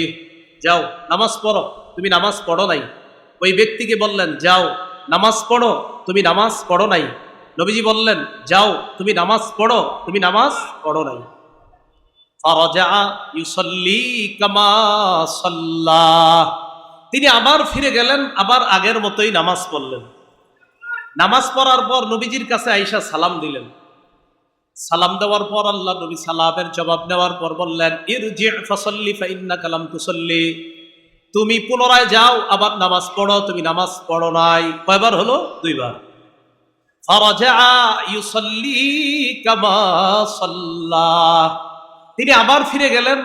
যাও নামাজ পড়ো, তুমি নামাজ পড়ো নাই। ওই ব্যক্তিকে বললেন, যাও নামাজ পড়ো, তুমি নামাজ পড়ো নাই। নবীজি বললেন, যাও তুমি নামাজ পড়ো, তুমি নামাজ পড়ো নাই। ফারাজা ইউসাল্লি কামা সাল্লাহ, তিনি আবার ফিরে গেলেন, আবার আগের মতোই নামাজ পড়লেন। নামাজ পড়ার পর নবীজির কাছে আয়েশা সালাম দিলেন। সালাম দেওয়ার পর আল্লাহ নবী সালামের জবাব নেওয়ার পর বললেন, ইরজি ফাসাল্লি ফাইন্নাকা লাম তুসাল্লি, তুমি পুনরায় যাও, আবার নামাজ পড়ো, তুমি নামাজ পড়ো নাই। কয়বার হলো? দুইবার। ফারাজা ইউসাল্লি কামা সাল্লা, তিনি আবার ফিরে গেলেন,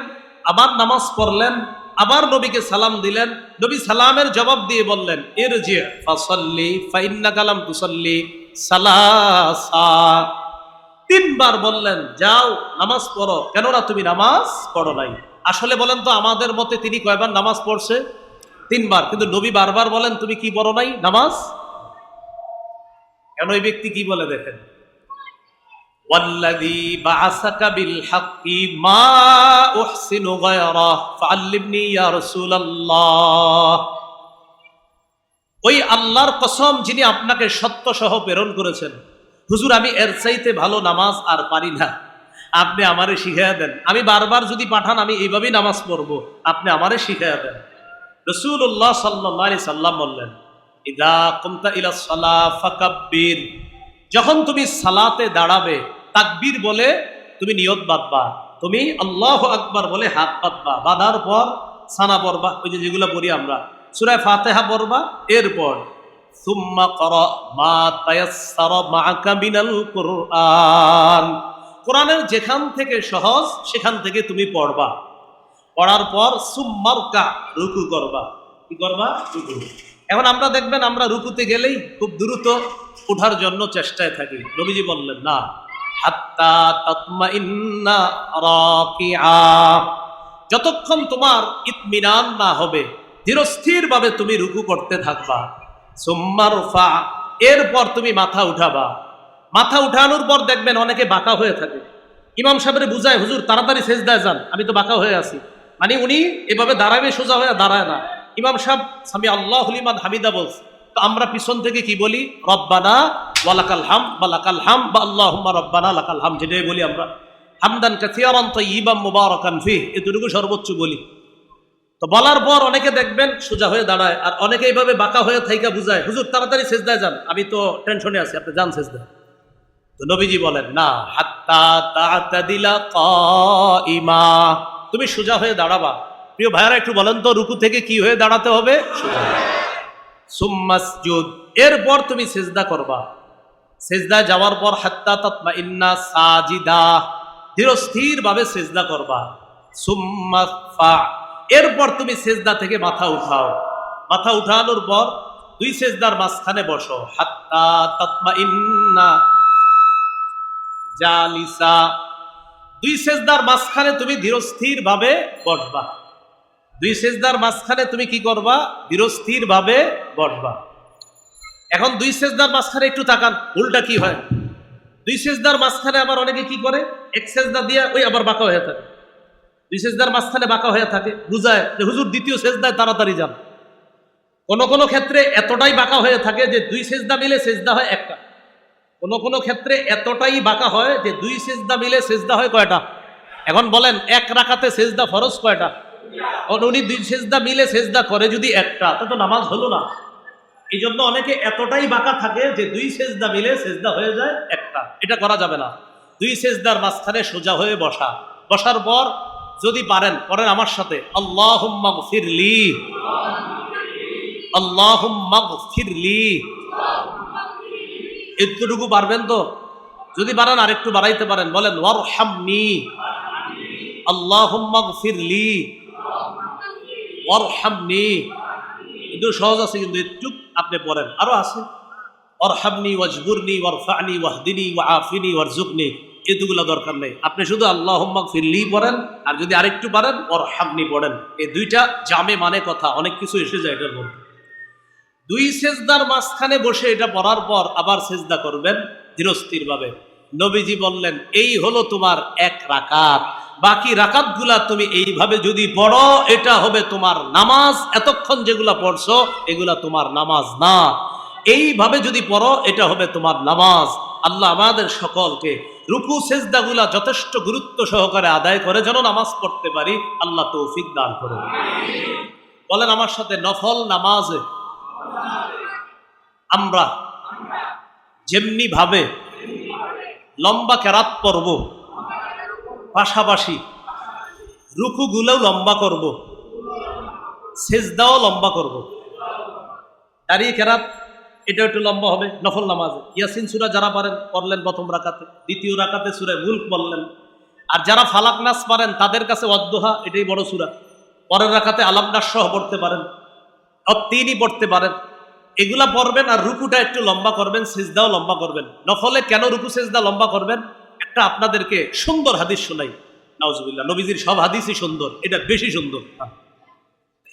আবার নামাজ পড়লেন, আবার নবীকে সালাম দিলেন। নবী সালামের জবাব দিয়ে বললেন, ইরজি ফাসাল্লি ফাইন্নাকা লাম তুসাল্লি সালাসা, তিনবার বললেন যাও নামাজ পড়ো, কেননা তুমি নামাজ পড়ো নাই। আসলে বলেন তো আমাদের মতে তিনি কয়বার নামাজ পড়ছে? তিনবার। কিন্তু নবী বারবার বলেন তুমি কি পড়ো নাই নামাজ। কেন? এই ব্যক্তি কি বলে দেখেন, ওয়াল্লাযী বাআসাকা বিল হাক্কি মা উহসিনু গায়রাহ ফাআল্লিমনি ইয়া রাসূলুল্লাহ, ওই আল্লাহর কসম যিনি আপনাকে সত্য সহ প্রেরণ করেছেন, হুজুর আমি এর চাইতে ভালো নামাজ আর পারি না, আপনি আমারে শিখাইয়া দেন। আমি বারবার যদি পাঠান আমি এইভাবেই নামাজ পড়বো, আপনি আমারে শিখাইয়া দেন। রাসূলুল্লাহ সাল্লাল্লাহু আলাইহি সাল্লাম বললেন, ইদা কুমতা ইলা সালাহ ফাকাব্বির, যখন তুমি সালাতে দাঁড়াবে তাকবীর বলে তুমি নিয়ত বাঁধবা, তুমি আল্লাহু আকবার বলে হাত বাঁধবা, বাঁধার পর সানা পড়বা, ওই যে যেগুলো পড়ি আমরা, সূরা ফাতিহা পড়বা, এরপর সুম্মা ক্রা মা তায়াসসারা মাআকা মিনাল কুরআন, কোরআনের যেখান থেকে সহজ সেখান থেকে তুমি পড়বা, পড়ার পর সুম্মারকা, রুকু করবা। কি করবা? রুকু। এখন আমরা দেখবেন আমরা রুকুতে গেলেই খুব দ্রুত ওঠার জন্য চেষ্টায় থাকি। নবীজি বললেন না, হাত্তা তাতমাইন্না রাকিআ, যতক্ষণ তোমার ইতমিনান না হবে ধীরস্থির ভাবে তুমি রুকু করতে থাকবা। সুম্মা রফা, এরপর তুমি মাথা উঠাবা। মাথা উঠানোর পর দেখবেন অনেকে বাঁকা হয়ে থাকে। ইমাম সাহেবের বুঝায়, হুজুর তাড়াতাড়ি সেজদায় যান, আমি তো বাঁকা হয়ে আছি। মানে উনি এভাবে দাঁড়াবে, সোজা হয়ে দাঁড়ায় না। ইমাম সাহেব সামি আল্লাহু লিমান হামিদা বলছে, তো আমরা পিছন থেকে কি বলি? রব্বানা ওয়ালাকাল হাম বা লাকাল হাম বা আল্লাহুম্মা রব্বানা লাকাল হাম, যেটাই বলি আমরা। হামদান কাসীরান তাইয়িবান মুবারাকান ফিহ, এতটুকু সর্বোচ্চ বলি। তো বলার পর অনেকে দেখবেন সোজা হয়ে দাঁড়ায়, আর অনেকে এইভাবে বাঁকা হয়ে থাইকা বুঝায়, হুজুর তাড়াতাড়ি সেজদায় যান, আমি তো টেনশনে আছি, আপনি যান সেজদায়। তো নবীজি বলেন না, হাত্তা তা'তাদিলা কাইমা, তুমি সোজা হয়ে দাঁড়াবা। প্রিয় ভাইয়ারা একটু বলেন তো রুকু থেকে কি হয়ে দাঁড়াতে হবে? সোজা। সুম্মাসজুদ, এরপর তুমি সেজদা করবা। সেজদায় যাওয়ার পর হাত্তা তাতমাইন্না সাজিদা, ধীরস্থির ভাবে সেজদা করবা। সুম্মা ফা, এরপর তুমি সেজদা থেকে মাথা উঠাও। মাথা উঠানোর পর দুই সেজদার মাঝখানে বসো। হাত্তা তাতমাইন্না জালিসা, দুই সেজদার মাঝখানে তুমি ধীরস্থির ভাবে বসবা। দুই সেজদার মাঝখানে তুমি কি করবা? ধীরস্থির ভাবে বসবা। এখন দুই সেজদার মাঝখানে একটু তাকান, উল্টা কি হয়? দুই সেজদার মাঝখানে আবার অনেকে কি করে, এক সেজদা দিয়ে ওই আবার বাঁকা হয়ে থাকে। দুই সেজদার মাঝখানে বাঁকা হয়ে থাকে, বুঝায় যে হুজুর দ্বিতীয় সেজদায় তাড়াতাড়ি যান। কোন কোন ক্ষেত্রে এতটাই বাঁকা হয়ে থাকে যে দুই সেজদা মিলে সেজদা হয় একটা। কোন কোন ক্ষেত্রে এতটাই বাঁকা হয় যে দুই সেজদা মিলে সেজদা হয় কয়টা? এখন বলেন এক রাকাতে সেজদা ফরজ কয়টা? উনি দুই সেজদা মিলে সেজদা করে যদি একটা, তা তো নামাজ হলো না। এই জন্য অনেকে এতটাই বাঁকা থাকে যে দুই সেজদা মিলে সেজদা হয়ে যায় একটা। এটা করা যাবে না। দুই সেজদার মাঝখানে সোজা হয়ে বসা। বসার পর যদি পারেন পড়েন আমার সাথে, আল্লাহুম্মা গফিরলি, আল্লাহুম্মা গফিরলি। এতটুকু পারবেন তো? যদি পারেন আরেকটু বাড়াইতে পারেন, বলেন ওয়ারহামনি, আল্লাহুম্মা গফিরলি ওয়ারহামনি। একটু সহজ আছে কিন্তু একটু আপনি পড়েন, আরো আছে। ওয়ারহামনি ওয়াজবুরনি ওয়ারফানি ওয়াহদিনি ওয়াআফিনি ওয়ারযুকনি, এতগুলো দরকার নেই। আপনি শুধু আল্লাহুম্মা গফিরলি পড়েন, আর যদি আরেকটু পারেন ওয়ারহামনি পড়েন। এই দুইটা জামে মানে কথা, অনেক কিছু এসে যায় এটার মধ্যে। দুই সেজদার মাঝখানে বসে এটা পড়ার পর আবার সেজদা করবেন ধীরস্থির ভাবে। নবীজি বললেন এই হলো তোমার এক রাকাত, বাকি রাকাতগুলা তুমি এইভাবে যদি পড়ো এটা হবে তোমার নামাজ। এতক্ষণ যেগুলা পড়ছো এগুলা তোমার নামাজ না, এইভাবে যদি পড়ো এটা হবে তোমার নামাজ। আল্লাহ আমাদের সকলকে রুকু সেজদাগুলা যথেষ্ট গুরুত্ব সহকারে আদায় করে যেন নামাজ পড়তে পারি, আল্লাহ তৌফিক দান করুন। বলেন আমার সাথে, নফল নামাজে আমরা যেমনি ভাবে লম্বা কেরাত পড়ব, পাশাপাশি রুকুগুলোও লম্বা করব, সেজদাও লম্বা করব। দাঁড়িয়ে কেরাত এটা একটু লম্বা হবে নফল নামাজে। ইয়াসিন সূরা যারা পারেন পড়লেন প্রথম রাকাতে, দ্বিতীয় রাকাতে সূরা মুলক বললেন। আর যারা ফালাক নাস পারেন তাদের কাছে ওয়াদ্দুহা এটাই বড় সূরা, পরের রাকাতে আলাম নাস সহ পড়তে পারেন, তিনই পড়তে পারেন, এগুলা পড়বেন। আর রুকুটা একটু লম্বা করবেন, সিজদাও লম্বা করবেন। নফলে কেন রুকু সিজদা লম্বা করবেন একটা আপনাদেরকে সুন্দর হাদিস শোনাই। নাউজুবিল্লাহ, নবীজির সব হাদিসই সুন্দর, এটা বেশি সুন্দর।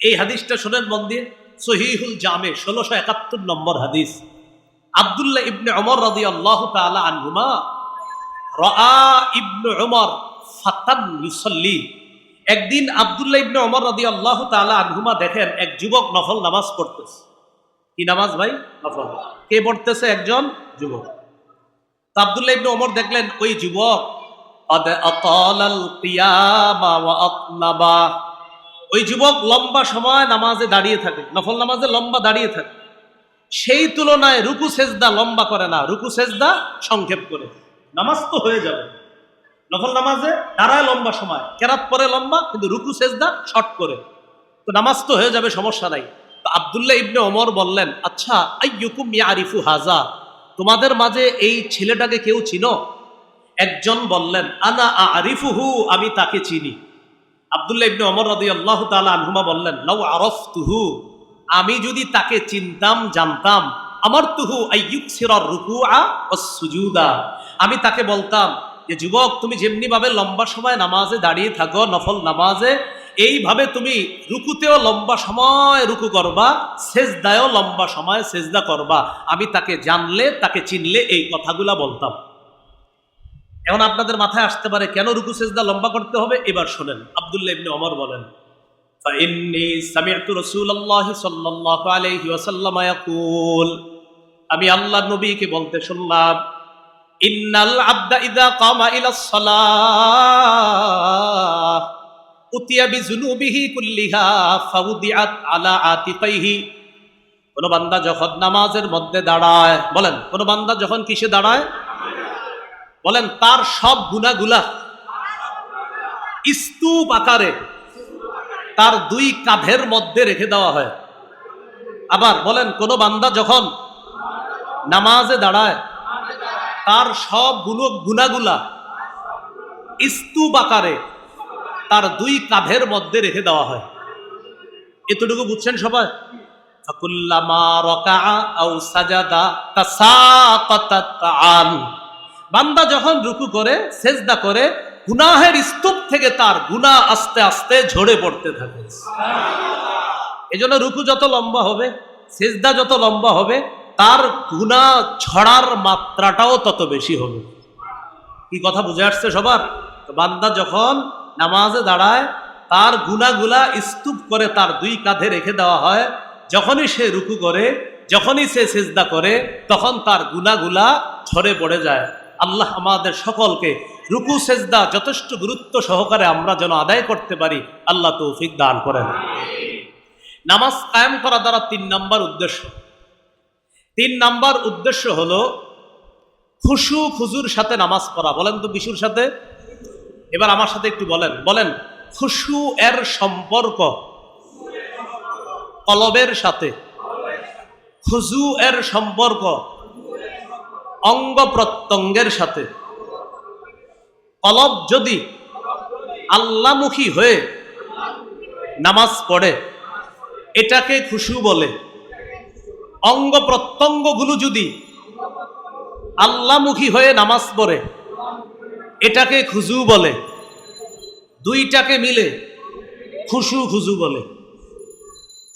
এই হাদিসটা শোনেন মন দিয়ে, সহিহুল জামে 1671 নম্বর হাদিস। আব্দুল্লাহ ইবনে ওমর রাদিয়াল্লাহু তাআলা আনহুমা রাআ ইবনে ওমর ফাতান ইউসাল্লি। একদিন আব্দুল্লাহ ইবনে ওমর রাদিয়াল্লাহু তাআলা আনহুমা দেখেন এক যুবক নফল নামাজ পড়তেছে। কি নামাজ ভাই? নফল। কে পড়তেছে? একজন যুবক। আব্দুল্লাহ ইবনে ওমর দেখলেন ওই যুবক ওই যুবক লম্বা সময় নামাজে দাঁড়িয়ে থাকে, নফল নামাজে লম্বা দাঁড়িয়ে থাকে। সেই তুলনায় রুকু সেজদা লম্বা করে না, রুকু সেজদা সংক্ষেপ করে। নামাজ তো হয়ে যাবে, নফল নামাজে দাঁড়ায় লম্বা সময়, কেরাত পরে লম্বা, কিন্তু রুকু সেজদা শর্ট করে, তো নামাজ তো হয়ে যাবে, সমস্যা নাই। তো আব্দুল্লাহ ইবনে ওমর বললেন, আচ্ছা আইয়ুকুম ইয়ারিফু হাজা, তোমাদের মাঝে এই ছেলেটাকে কেউ চিনো? একজন বললেন, আনা আরিফুহু, আমি তাকে চিনি। আব্দুল্লাহ ইবনে ওমর রাদিয়াল্লাহু তাআলা আনহুমা বললেন, লাউ আরাফতুহু, আমি যদি তাকে চিনতাম জানতাম, আমারতুহু আইয়ুকসিরার রুকুআ ওয়াস সুজুদা, আমি তাকে বলতাম যে যুবক তুমি যেমনি ভাবে লম্বা সময় নামাজে দাঁড়িয়ে থাকো নফল নামাজে, এইভাবে তুমি রুকুতেও লম্বা সময় রুকু করবা, সেজদায়ও লম্বা সময় সেজদা করবা। আমি তাকে জানলে, তাকে চিনলে এই কথাগুলা বলতাম। এখন আপনাদের মাথায় আসতে পারে কেন রুকু সেজদা লম্বা করতে হবে? এবার শোনেন। আব্দুল্লাহ ইবনে ওমর বলেন, ফাইন্নী সামি'তু রাসূলুল্লাহি সাল্লাল্লাহু আলাইহি ওয়াসাল্লাম ইয়াকুল, আমি আল্লাহর নবীকে বলতে শুনলাম, ইন্নাল আবদা ইযা কামা ইলাস সালাহ উতিয়া বিযুনুবিহি কুল্লিহা ফাউদিআত আলা আতিকাইহি, কোন বান্দা যখন নামাজের মধ্যে দাঁড়ায়, বলেন কোন বান্দা যখন কিসে দাঁড়ায়, বলেন তার সব গুনাহগুলা স্তূপ আকারে তার দুই কাঁধের মধ্যে রেখে দেওয়া হয়। আবার বলেন কোন বান্দা যখন নামাজে দাঁড়ায় তার সব গুনাহগুলা স্তূপ আকারে তার দুই কাঁধের মধ্যে রেখে দেওয়া হয়। এতটুকু বুঝছেন সবাই? ফাকুল্লামা রাকাআ আও সাজাদা তাসাকাতাত আন, বান্দা যখন রুকু করে সেজদা করে গুনাহের স্তূপ থেকে তার গুনাহ আস্তে আস্তে ঝরে পড়তে থাকে। এজন্য রুকু যত লম্বা হবে, সেজদা যত লম্বা হবে, তার গুনাহ ঝরার মাত্রাটাও তত বেশি হবে। কি কথা বুঝে আসছে সবার? বান্দা যখন নামাজে দাঁড়ায় তার গুনাহগুলা স্তূপ করে তার দুই কাঁধে রেখে দেওয়া হয়। যখনই সে রুকু করে, যখনই সে সেজদা করে, তখন তার গুনাহগুলা ঝরে পড়ে যায়। আল্লাহ আমাদের সকলকে রুকু সেজদা যথেষ্ট গুরুত্ব সহকারে আমরা যেন আদায় করতে পারি, আল্লাহ তৌফিক দান করেন। নামাজ কায়েম করা দ্বারা 3 নাম্বার উদ্দেশ্য। 3 নাম্বার উদ্দেশ্য হলো খুশু খুজুর সাথে নামাজ পড়া। বলেন তো বিশুর সাথে, এবার আমার সাথে একটু বলেন, বলেন খুশু এর সম্পর্ক কলবের সাথে, খুজু এর সম্পর্ক অঙ্গ প্রত্যঙ্গের সাথে। কলব যদি আল্লাহমুখী হয়ে নামাজ পড়ে এটাকে খুশু বলে, অঙ্গ প্রত্যঙ্গগুলো যদি আল্লাহমুখী হয়ে নামাজ পড়ে এটাকে খুজু বলে। দুইটাকে মিলে খুশু খুজু বলে।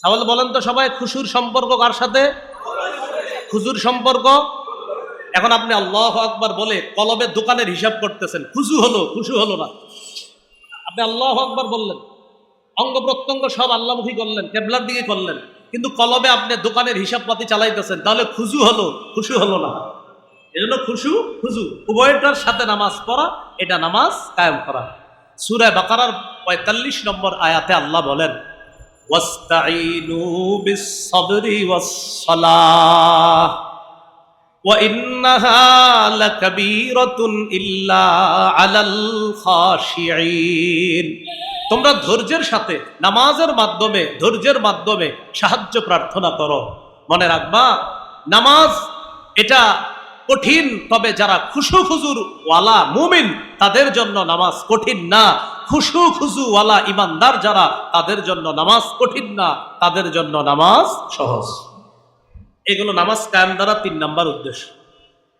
তাহলে বলেন তো সবাই, খুশুর সম্পর্ক কার সাথে? খুজুর সম্পর্ক। এখন আপনি আল্লাহু আকবার বলে কলবের দোকানের হিসাব করতেছেন, খুশু হলো, খুশু হলো না। আপনি আল্লাহু আকবার বললেন, অঙ্গ প্রত্যঙ্গ সব আল্লাহমুখী করলেন, কিবলার দিকে করলেন, কিন্তু কলবে আপনি দোকানের হিসাবপাতি চালাইতেছেন, তাহলে খুশু হলো, খুশু হলো না। এজন্য খুশু খুজু উভয়টার সাথে নামাজ পড়া, এটা নামাজ কায়েম করা। সূরা বাকারার 45 নম্বর আয়াতে আল্লাহ বলেন, ওয়াস্তাঈনু বিস-সাবরি ওয়াস-সালাহ ওয়া ইন্নাহা লাকাবীরাতুন ইল্লা আলাল খাশিঈন। তোমরা ধৈর্যের সাথে নামাজের মাধ্যমে, ধৈর্যের মাধ্যমে সাহায্য প্রার্থনা করো। মনে রাখবা, নামাজ এটা কঠিন, তবে যারা খুশু খুজুর ওয়ালা মুমিন তাদের জন্য নামাজ কঠিন না। খুশু খুজু ওয়ালা ইমানদার যারা, তাদের জন্য নামাজ কঠিন না, তাদের জন্য নামাজ সহজ। এগুলো নামাজ কায়েম দ্বারা 3 নাম্বার উদ্দেশ্য।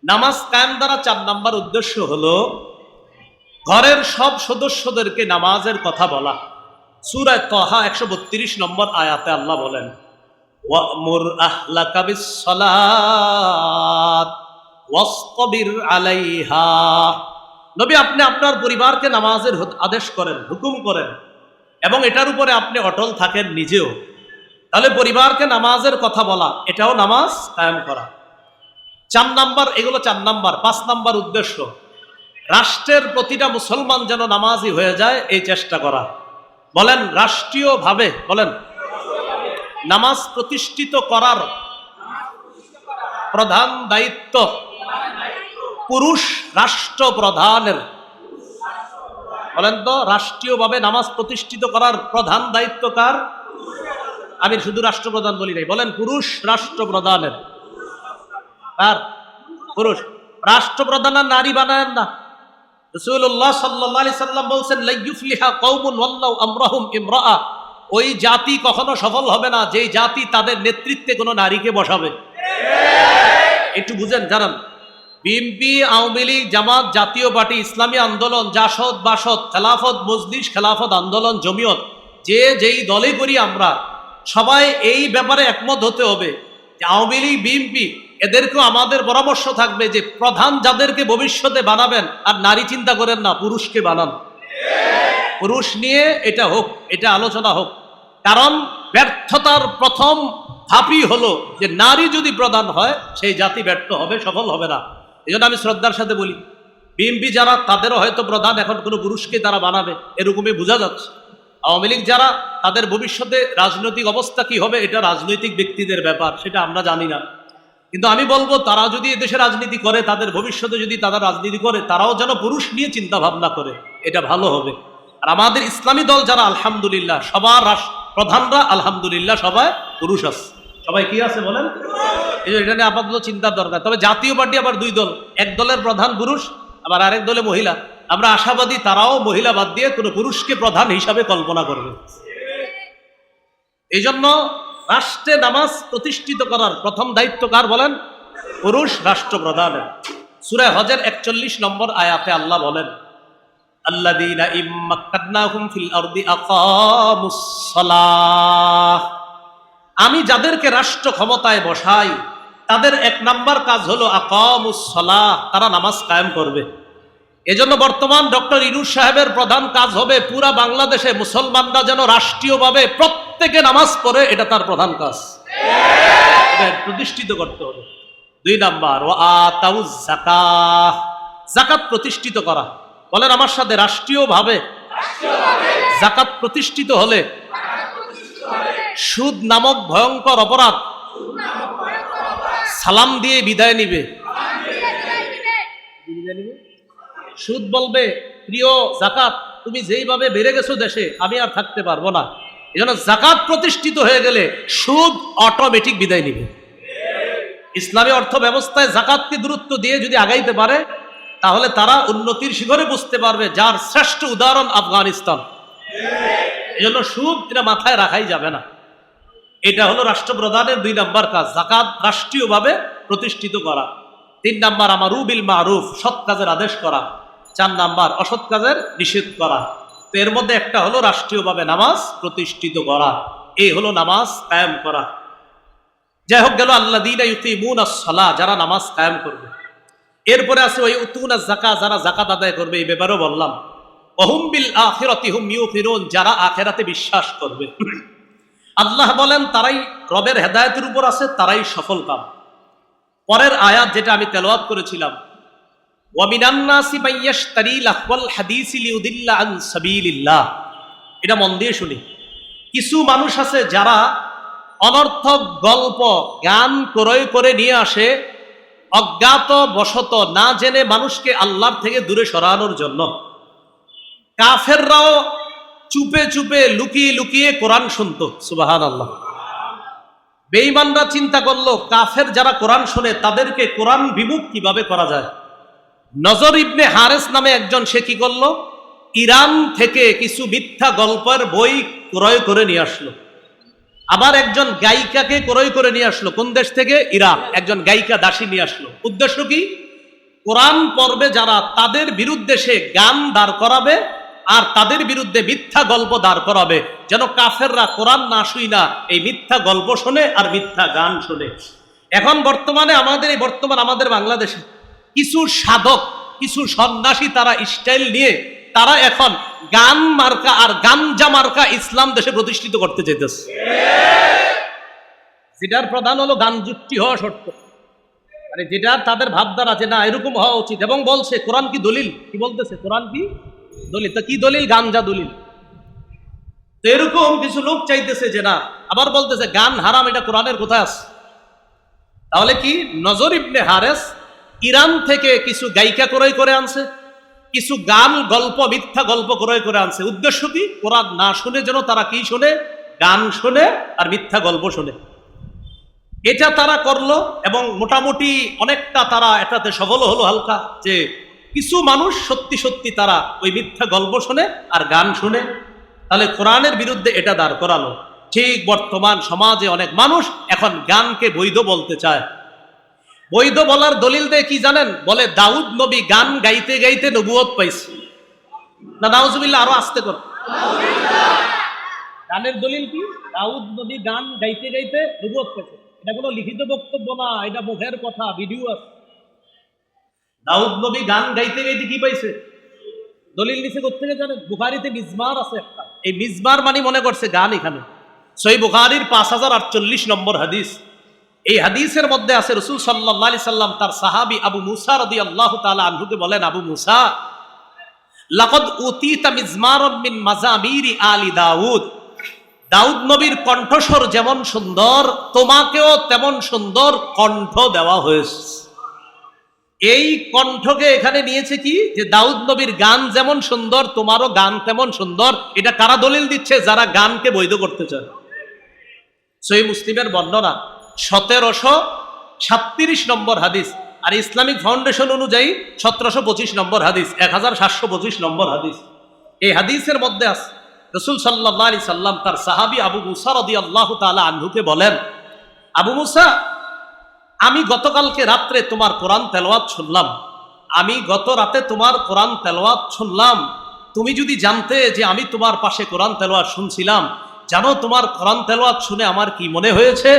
নামাজ কায়েম দ্বারা 4 নাম্বার উদ্দেশ্য হলো ঘরের সব সদস্যদেরকে নামাজের কথা বলা। সূরা তাহা 132 নম্বর আয়াতে আল্লাহ বলেন, ওয়া'মুর আহলাকা বিস-সালাত ওয়াসতাবির আলাইহা। নবী, আপনি আপনার পরিবারকে নামাজের আদেশ করেন, হুকুম করেন, এবং এটার উপরে আপনি অটল থাকেন নিজেও। তাহলে পরিবারকে নামাজের কথা বলা, এটাও নামাজ কায়েম করা। 4 নাম্বার, এগুলো 4 নাম্বার। 5 নাম্বার উদ্দেশ্য, রাষ্ট্রের প্রতিটা মুসলমান যেন নামাজি হয়ে যায়, এই চেষ্টা করা। বলেন, রাষ্ট্রীয়ভাবে বলেন, নামাজ প্রতিষ্ঠিত করার প্রধান দায়িত্ব পুরুষ রাষ্ট্রপ্রধানের। বলেন তো, রাষ্ট্রীয়ভাবে নামাজ প্রতিষ্ঠিত করার প্রধান দায়িত্ব কার? আমি শুধু রাষ্ট্রপ্রধান বলি নাই, বলেন পুরুষ রাষ্ট্রপ্রধানের। আর পুরুষ রাষ্ট্রপ্রধান আর নারী বানায়েন না। রাসূলুল্লাহ সাল্লাল্লাহু আলাইহি সাল্লাম বলেছেন, লা ইউফলিহা কওমুন ওয়াল্লাউ আমরাহুম ইমরাআ। ওই জাতি কখনো সফল হবে না যেই জাতি তাদের নেতৃত্বে কোনো নারীকে বসাবে। একটু বুঝেন, জানান, বিএনপি, আওয়ামী লীগ, জামাত, জাতীয় পার্টি, ইসলামী আন্দোলন, জাসদ, বাসদ, খেলাফত মজলিস, খেলাফত আন্দোলন, জমিয়ত, যে যেই দলে করি আমরা, সবাই এই ব্যাপারে একমত হতে হবে যে আওয়ামী লীগ, বিএনপি, এদেরকেও আমাদের পরামর্শ থাকবে যে প্রধান যাদেরকে ভবিষ্যতে বানাবেন, আর নারী চিন্তা করেন না, পুরুষকে বানান। পুরুষ নিয়ে এটা হোক, এটা আলোচনা হোক। কারণ ব্যর্থতার প্রথম ধাপই হলো যে নারী যদি প্রধান হয়, সেই জাতি ব্যর্থ হবে, সফল হবে না। এই জন্য আমি শ্রদ্ধার সাথে বলি, বিএনপি যারা, তাদেরও হয়তো প্রধান এখন কোনো পুরুষকে তারা বানাবে, এরকমই বোঝা যাচ্ছে। আওয়ামী লীগ যারা, তাদের ভবিষ্যতে রাজনৈতিক অবস্থা কি হবে, এটা রাজনৈতিক ব্যক্তিদের ব্যাপার, সেটা আমরা জানি না। কিন্তু আমি বলবো, তারা যদি এদেশে রাজনীতি করে, তাদের ভবিষ্যতে যদি তারা রাজনীতি করে, তারাও যেন পুরুষ নিয়ে চিন্তা ভাবনা করে, এটা ভালো হবে। আর আমাদের ইসলামী দল যারা, আলহামদুলিল্লাহ সবার প্রধানরা আলহামদুলিল্লাহ সবাই পুরুষ আছে। সবাই কি আছে বলেন? এই যে এটা নিয়ে আপাতত চিন্তার দরকার। তবে জাতীয় পার্টি আবার 2 দল, এক দলের প্রধান পুরুষ, আবার আরেক দলে মহিলা। আমরা আশাবাদী তারাও মহিলা বাদ দিয়ে কোনো পুরুষকে প্রধান হিসাবে কল্পনা করবে। এই জন্য রাষ্ট্রে নামাজ প্রতিষ্ঠিত করার প্রথম দায়িত্ব কার বলেন? পুরুষ রাষ্ট্রপ্রধানের। সূরা হজের 41 নম্বর আয়াতে আল্লাহ বলেন, আল্লাযীনা ইম্মাক্কানাহুম ফিল আরদি আকামুস সালাহ। আমি যাদেরকে রাষ্ট্র ক্ষমতায় বসাই, তাদের 1 নাম্বার কাজ হলো আকামুস সালাহ, তারা নামাজ কায়েম করবে। এজন্য বর্তমান ডক্টর ইউনূস সাহেবের প্রধান কাজ হবে পুরা বাংলাদেশে মুসলমানরা যেন রাষ্ট্রীয়ভাবে প্রত্যেকে নামাজ পড়ে, এটা তার প্রধান কাজ। এটা প্রতিষ্ঠিত করতে হবে। 2 নাম্বার, ওয়া আতাউজ যাকাহ, যাকাত প্রতিষ্ঠিত করা। বলেন আমার সাথে, রাষ্ট্রীয়ভাবে যাকাত প্রতিষ্ঠিত হলে সুদ নামক ভয়ঙ্কর অপরাধ সালাম দিয়ে বিদায় নিবে। সুদ বলবে, প্রিয় যাকাত, তুমি যেইভাবে বেড়ে গেছো দেশে, আমি আর থাকতে পারবো না। এজন্য যাকাত প্রতিষ্ঠিত হয়ে গেলে সুদ অটোমেটিক বিদায় নিবে। ইসলামী অর্থ ব্যবস্থায় যাকাতকে গুরুত্ব দিয়ে যদি আগাইতে পারে, তাহলে তারা উন্নতির শিখরে বুঝতে পারবে, যার শ্রেষ্ঠ উদাহরণ আফগানিস্তান। এজন্য সুদ এটা মাথায় রাখাই যাবে না। এটা হলো রাষ্ট্রপ্রধানের 2 নাম্বার কাজ, যাকাত রাষ্ট্রীয়ভাবে প্রতিষ্ঠিত করা। 3 নাম্বার, আমারু বিল মারুফ, সৎ কাজের আদেশ করা। 4 নাম্বার, অসৎ কাজের নিষেধ করা। তো এর মধ্যে একটা হলো রাষ্ট্রীয়ভাবে নামাজ প্রতিষ্ঠিত করা। এই হলো নামাজ কায়েম করা। যাই হোক, গেল আল্লাযীনা ইউকিমুনাস সালাহ, যারা নামাজ কায়েম করবে। এরপরে আছে ওয়া ইউতুনাজ যাকাত, যারা যাকাত আদায় করবে, এই ব্যাপারেও বললাম। ওহুম বিল আখিরাতি হুম ইউকিনুন, যারা আখিরাতে বিশ্বাস করবে। আল্লাহ বলেন তারাই রবের হেদায়েতের উপর আছে, তারাই সফল কাম। পরের আয়াত যেটা আমি তেলাওয়াত করেছিলাম, ওয়া মিনান নাসি মাইয়াশতারি লাহওয়াল হাদিসি লিউদিল্লা আন সাবিলিল্লাহ, এটা মন দিয়ে শুনি। কিছু মানুষ আছে যারা অনর্থক গল্প গান ক্রয় করে নিয়ে আসে অজ্ঞাত বশত না জেনে মানুষকে আল্লাহর থেকে দূরে সরানোর জন্য। কাফেররাও চুপে চুপে লুকিয়ে লুকিয়ে কোরআন শুনতো, সুবহানাল্লাহ। বেঈমানরা চিন্তা করলো কাফের যারা কোরআন শোনে তাদেরকে কোরআন বিমুখ কিভাবে করা যায়। নজর ইবনে হারেস নামে একজন, সে কি করলো, ইরান থেকে কিছু মিথ্যা গল্পের বই ক্রয় করে নিয়ে আসলো। আবার একজন গায়িকাকে ক্রয় করে নিয়ে আসলো। কোন দেশ থেকে? ইরাক। একজন গায়িকা দাসী নিয়ে আসলো। উদ্দেশ্য কি? কোরআন পড়বে যারা তাদের বিরুদ্ধে সে গান দাঁড় করাবে আর তাদের বিরুদ্ধে মিথ্যা গল্প দাঁড় করাবে, যেন কাফেররা কোরআন না শুই না এই মিথ্যা গল্প শোনে আর মিথ্যা গান শোনে। এখন বর্তমানে আমাদের বাংলাদেশে কিছু সাধক, কিছু সন্ন্যাসী, তারা স্টাইল নিয়ে তারা এখন গান মার্কা আর গাঞ্জা মার্কা ইসলাম দেশে প্রতিষ্ঠিত করতে চাইতেছে, যেটার প্রধান হলো গান যুক্তি হওয়া শর্ত। মানে যেটা তাদের ভাবধারা যে না এরকম হওয়া উচিত, এবং বলছে কোরআন কি দলিল, কি বলতেছে কোরআন কি দলিল। তো কি দলিল? গাঞ্জা দলিল। তো এরকম কিছু লোক চাইতেছে যে না, আবার বলতেছে গান হারাম, এটা কোরআনের কোথায় আছে? তাহলে কি নজর ইবনে হারেস ইরান থেকে কিছু গায়িকা ক্রয় করে আনছে, কিছু গান গল্প মিথ্যা গল্প ক্রয় করে আনছে। উদ্দেশ্য কি? কোরআন না শুনে যেন তারা কি শোনে? গান শোনে আর মিথ্যা গল্প শোনে। এটা তারা করলো এবং মোটামুটি অনেকটা তারা এটাতে সফল হলো হালকা, যে কিছু মানুষ সত্যি সত্যি তারা ওই মিথ্যা গল্প শোনে আর গান শুনে। তাহলে কোরআনের বিরুদ্ধে এটা দাঁড় করালো। ঠিক বর্তমান সমাজে অনেক মানুষ এখন গানকে বৈধ বলতে চায়। বৈধ বলার দলিল দেয় কি জানেন? বলে দাউদ নবী গান গাইতে গাইতে নবুয়ত পাইছে। না নাউজুবিল্লাহ, আরো আস্তে কর। গানের দলিল কি? দাউদ নবী গান গাইতে গাইতে নবুয়ত পাইছে। এটা কোনো লিখিত বক্তব্য না, এটা মুখের কথা, ভিডিও আছে। দাউদ নবী গান গাইতে গাইতে কি পাইছে? দলিল নিচে কোত্থেকে জানেন? বুখারীতে মিজমার আছে একটা, এই মিজমার মানে মনে করছে গান। এখানে সহিহ বুখারীর 5048 নম্বর হাদিস। এই হাদিসের মধ্যে আছে রাসূল সাল্লাল্লাহু আলাইহি সাল্লাম তার সাহাবী আবু মুসা রাদিয়াল্লাহু তাআলা আনহুকে বলেন, আবু মুসা, লাকাদ উতিতা মিজমারাম মিন মাজামিরি আলি দাউদ। দাউদ নবীর কণ্ঠস্বর যেমন সুন্দর, তোমাকেও তেমন সুন্দর কণ্ঠ দেওয়া হয়েছে। এই কণ্ঠকে এখানে নিয়েছে কি? যে দাউদ নবীর গান যেমন সুন্দর, তোমারও গান তেমন সুন্দর। এটা কারা দলিল দিচ্ছে? যারা গানকে বৈধ করতে চায়। সহিহ মুসলিমের বর্ণনা 1737 নম্বর হাদিস, আর ইসলামিক ফাউন্ডেশন অনুযায়ী 1725 নম্বর হাদিস, 1725 নম্বর হাদিস। এই হাদিসের মধ্যে আছে রাসূল সাল্লাল্লাহু আলাইহি সাল্লাম তার সাহাবী আবু মুসা রাদিয়াল্লাহু তাআলা আনহুকে বলেন, আবু মুসা, আমি গতকালকে রাত্রে তোমার কোরআন তেলাওয়াত শুনলাম। আমি গত রাতে তোমার কোরআন তেলাওয়াত শুনলাম। তুমি যদি জানতে যে আমি তোমার পাশে কোরআন তেলাওয়াত শুনছিলাম, জানো তোমার কোরআন তেলাওয়াত শুনে আমার কি মনে হয়েছে?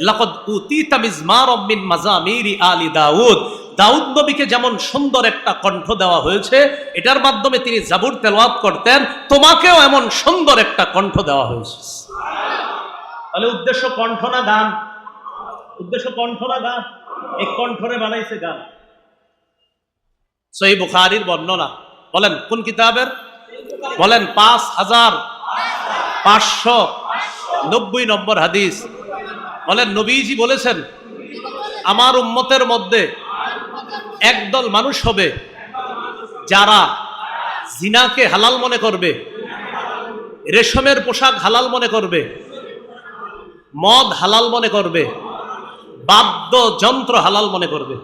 লাকাদ উতিতা মিজমারাম মিন মাজামিরি আলি দাউদ। দাউদ নবীকে যেমন সুন্দর একটা কণ্ঠ দেওয়া হয়েছে, এটার মাধ্যমে তিনি জাবুর তেলাওয়াত করতেন, তোমাকেও এমন সুন্দর একটা কণ্ঠ দেওয়া হয়েছে। তাহলে উদ্দেশ্য কণ্ঠ না গান? উদ্দেশ্য কণ্ঠ না গান? এই কণ্ঠরে বানাইছে গান। সহিহ বুখারীর বর্ণনা, বলেন কোন কিতাবের? বলেন 5590 নম্বর হাদিস। বলেন নবীজি বলেছেন, আমার উম্মতের মধ্যে একদল মানুষ হবে যারা জিনাকে হালাল মনে করবে, রেশমের পোশাক হালাল মনে করবে, মদ হালাল মনে করবে, বাদ্য যন্ত্র হালাল মনে করবে।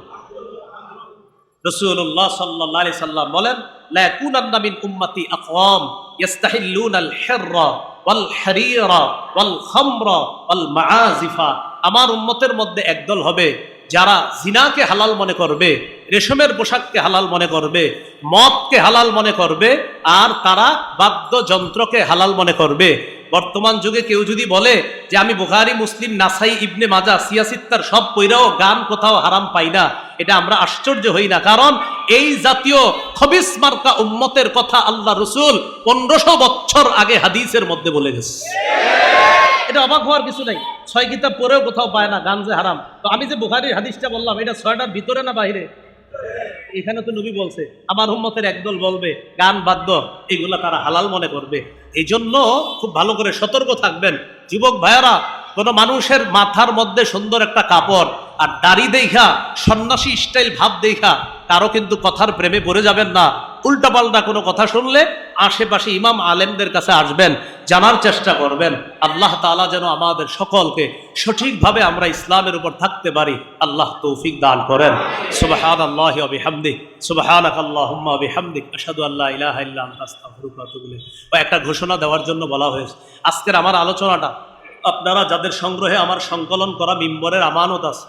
রাসূলুল্লাহ সাল্লাল্লাহু আলাইহি সাল্লাম বলেন, লা ইয়াকুনান্না মিন উম্মতি আকওয়াম ইস্তাহিল্লুনাল হিররা ওয়াল হারিরা ওয়াল খামরা ওয়াল মাআজিফা। আমার উম্মতের মধ্যে একদল হবে যারা জিনাকে হালাল মনে করবে, রেশমের পোশাককে হালাল মনে করবে, মদকে হালাল মনে করবে, আর তারা বাদ্যযন্ত্রকে হালাল মনে করবে। বর্তমান যুগে কেউ যদি বলে যে আমি বুখারী, মুসলিম, নাসাই, ইবনে মাজাহ, সিয়াসিত্তার সব পইরাও গান কোথাও হারাম পাই না, এটা আমরা আশ্চর্য হই না। কারণ এই জাতীয় খবিস মার্কা উম্মতের কথা আল্লাহ রাসূল 1500 বছর আগে হাদিসের মধ্যে বলে গেছে। এটা অবাক হওয়ার কিছু নাই। 6 কিতাব পড়েও কোথাও পায় না গান যে হারাম। তো আমি যে বুখারীর হাদিসটা বললাম, এটা 6টার ভিতরে না বাইরে? এখানে তো নবী বলছে আমার উম্মতের একদল বলবে গান বাদ্য এগুলা তারা হালাল মনে করবে। এই জন্য খুব ভালো করে সতর্ক থাকবেন যুবক ভাইয়ারা। কোন মানুষের মাথার মধ্যে সুন্দর একটা কাপড় আর দাড়ি দেখা সন্ন্যাসী স্টাইল ভাব দেখা কারো কিন্তু কথার প্রেমে পড়ে যাবেন না। উল্টাপাল্টা কোনো কথা শুনলে আশেপাশে ইমাম আলেমদের কাছে আসবেন, জানার চেষ্টা করবেন। আল্লাহ তাআলা যেন আমাদের সকলকে সঠিকভাবে আমরা ইসলামের উপর থাকতে পারি, আল্লাহ তৌফিক দান করেন। সুবহানাল্লাহি ওয়া বিহামদিহি, সুবহানাকাল্লাহুম্মা ওয়া বিহামদিক, আশহাদু আল্লা ইলাহা ইল্লা আনতা, আস্তাগফিরুকা ওয়া আতুবু ইলাইক। একটা ঘোষণা দেওয়ার জন্য বলা হয়েছে। আজকের আমার আলোচনাটা আপনারা যাদের সংগ্রহে আমার সংকলন করা মিম্বরের আমানত আছে,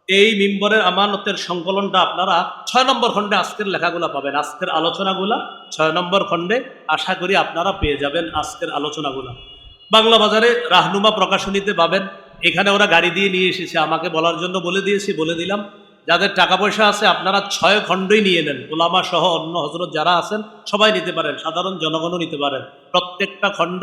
এই মিম্বরের আমানতের সংকলনটা আপনারা 6 নম্বর খণ্ডে আজকের লেখাগুলা পাবেন। আজকের আলোচনাগুলা 6 নম্বর খণ্ডে আশা করি আপনারা পেয়ে যাবেন। আজকের আলোচনাগুলা বাংলা বাজারে রাহনুমা প্রকাশনীতে পাবেন। এখানে ওরা গাড়ি দিয়ে নিয়ে এসেছে, আমাকে বলার জন্য বলে দিয়েছি, বলে দিলাম। যাদের টাকা পয়সা আছে আপনারা 6 খণ্ডই নিয়ে নেন। ওলামা সহ অন্য হজরত যারা আছেন সবাই নিতে পারেন, সাধারণ জনগণও নিতে পারেন। প্রত্যেকটা খণ্ড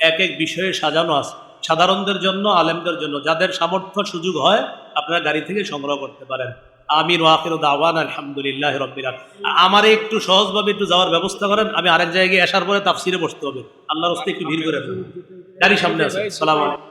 এক এক বিষয়ে সাজানো আছে, সাধারণদের জন্য, আলেমদের জন্য। যাদের সামর্থ্য সুযোগ হয় আপনারা গাড়ি থেকে সংগ্রহ করতে পারেন। আমির ওয়া আখিরু দাওয়ানা আলহামদুলিল্লাহি রাব্বিল আলামিন। আমারে একটু সহজভাবে একটু যাওয়ার ব্যবস্থা করেন, আমি আরেক জায়গায় আসার পরে তাফসিরে বসতে হবে। আল্লাহর রাস্তায় একটু ভিড় করে ফেলুন। গাড়ি সামনে আছে। সালাম আলাইকুম।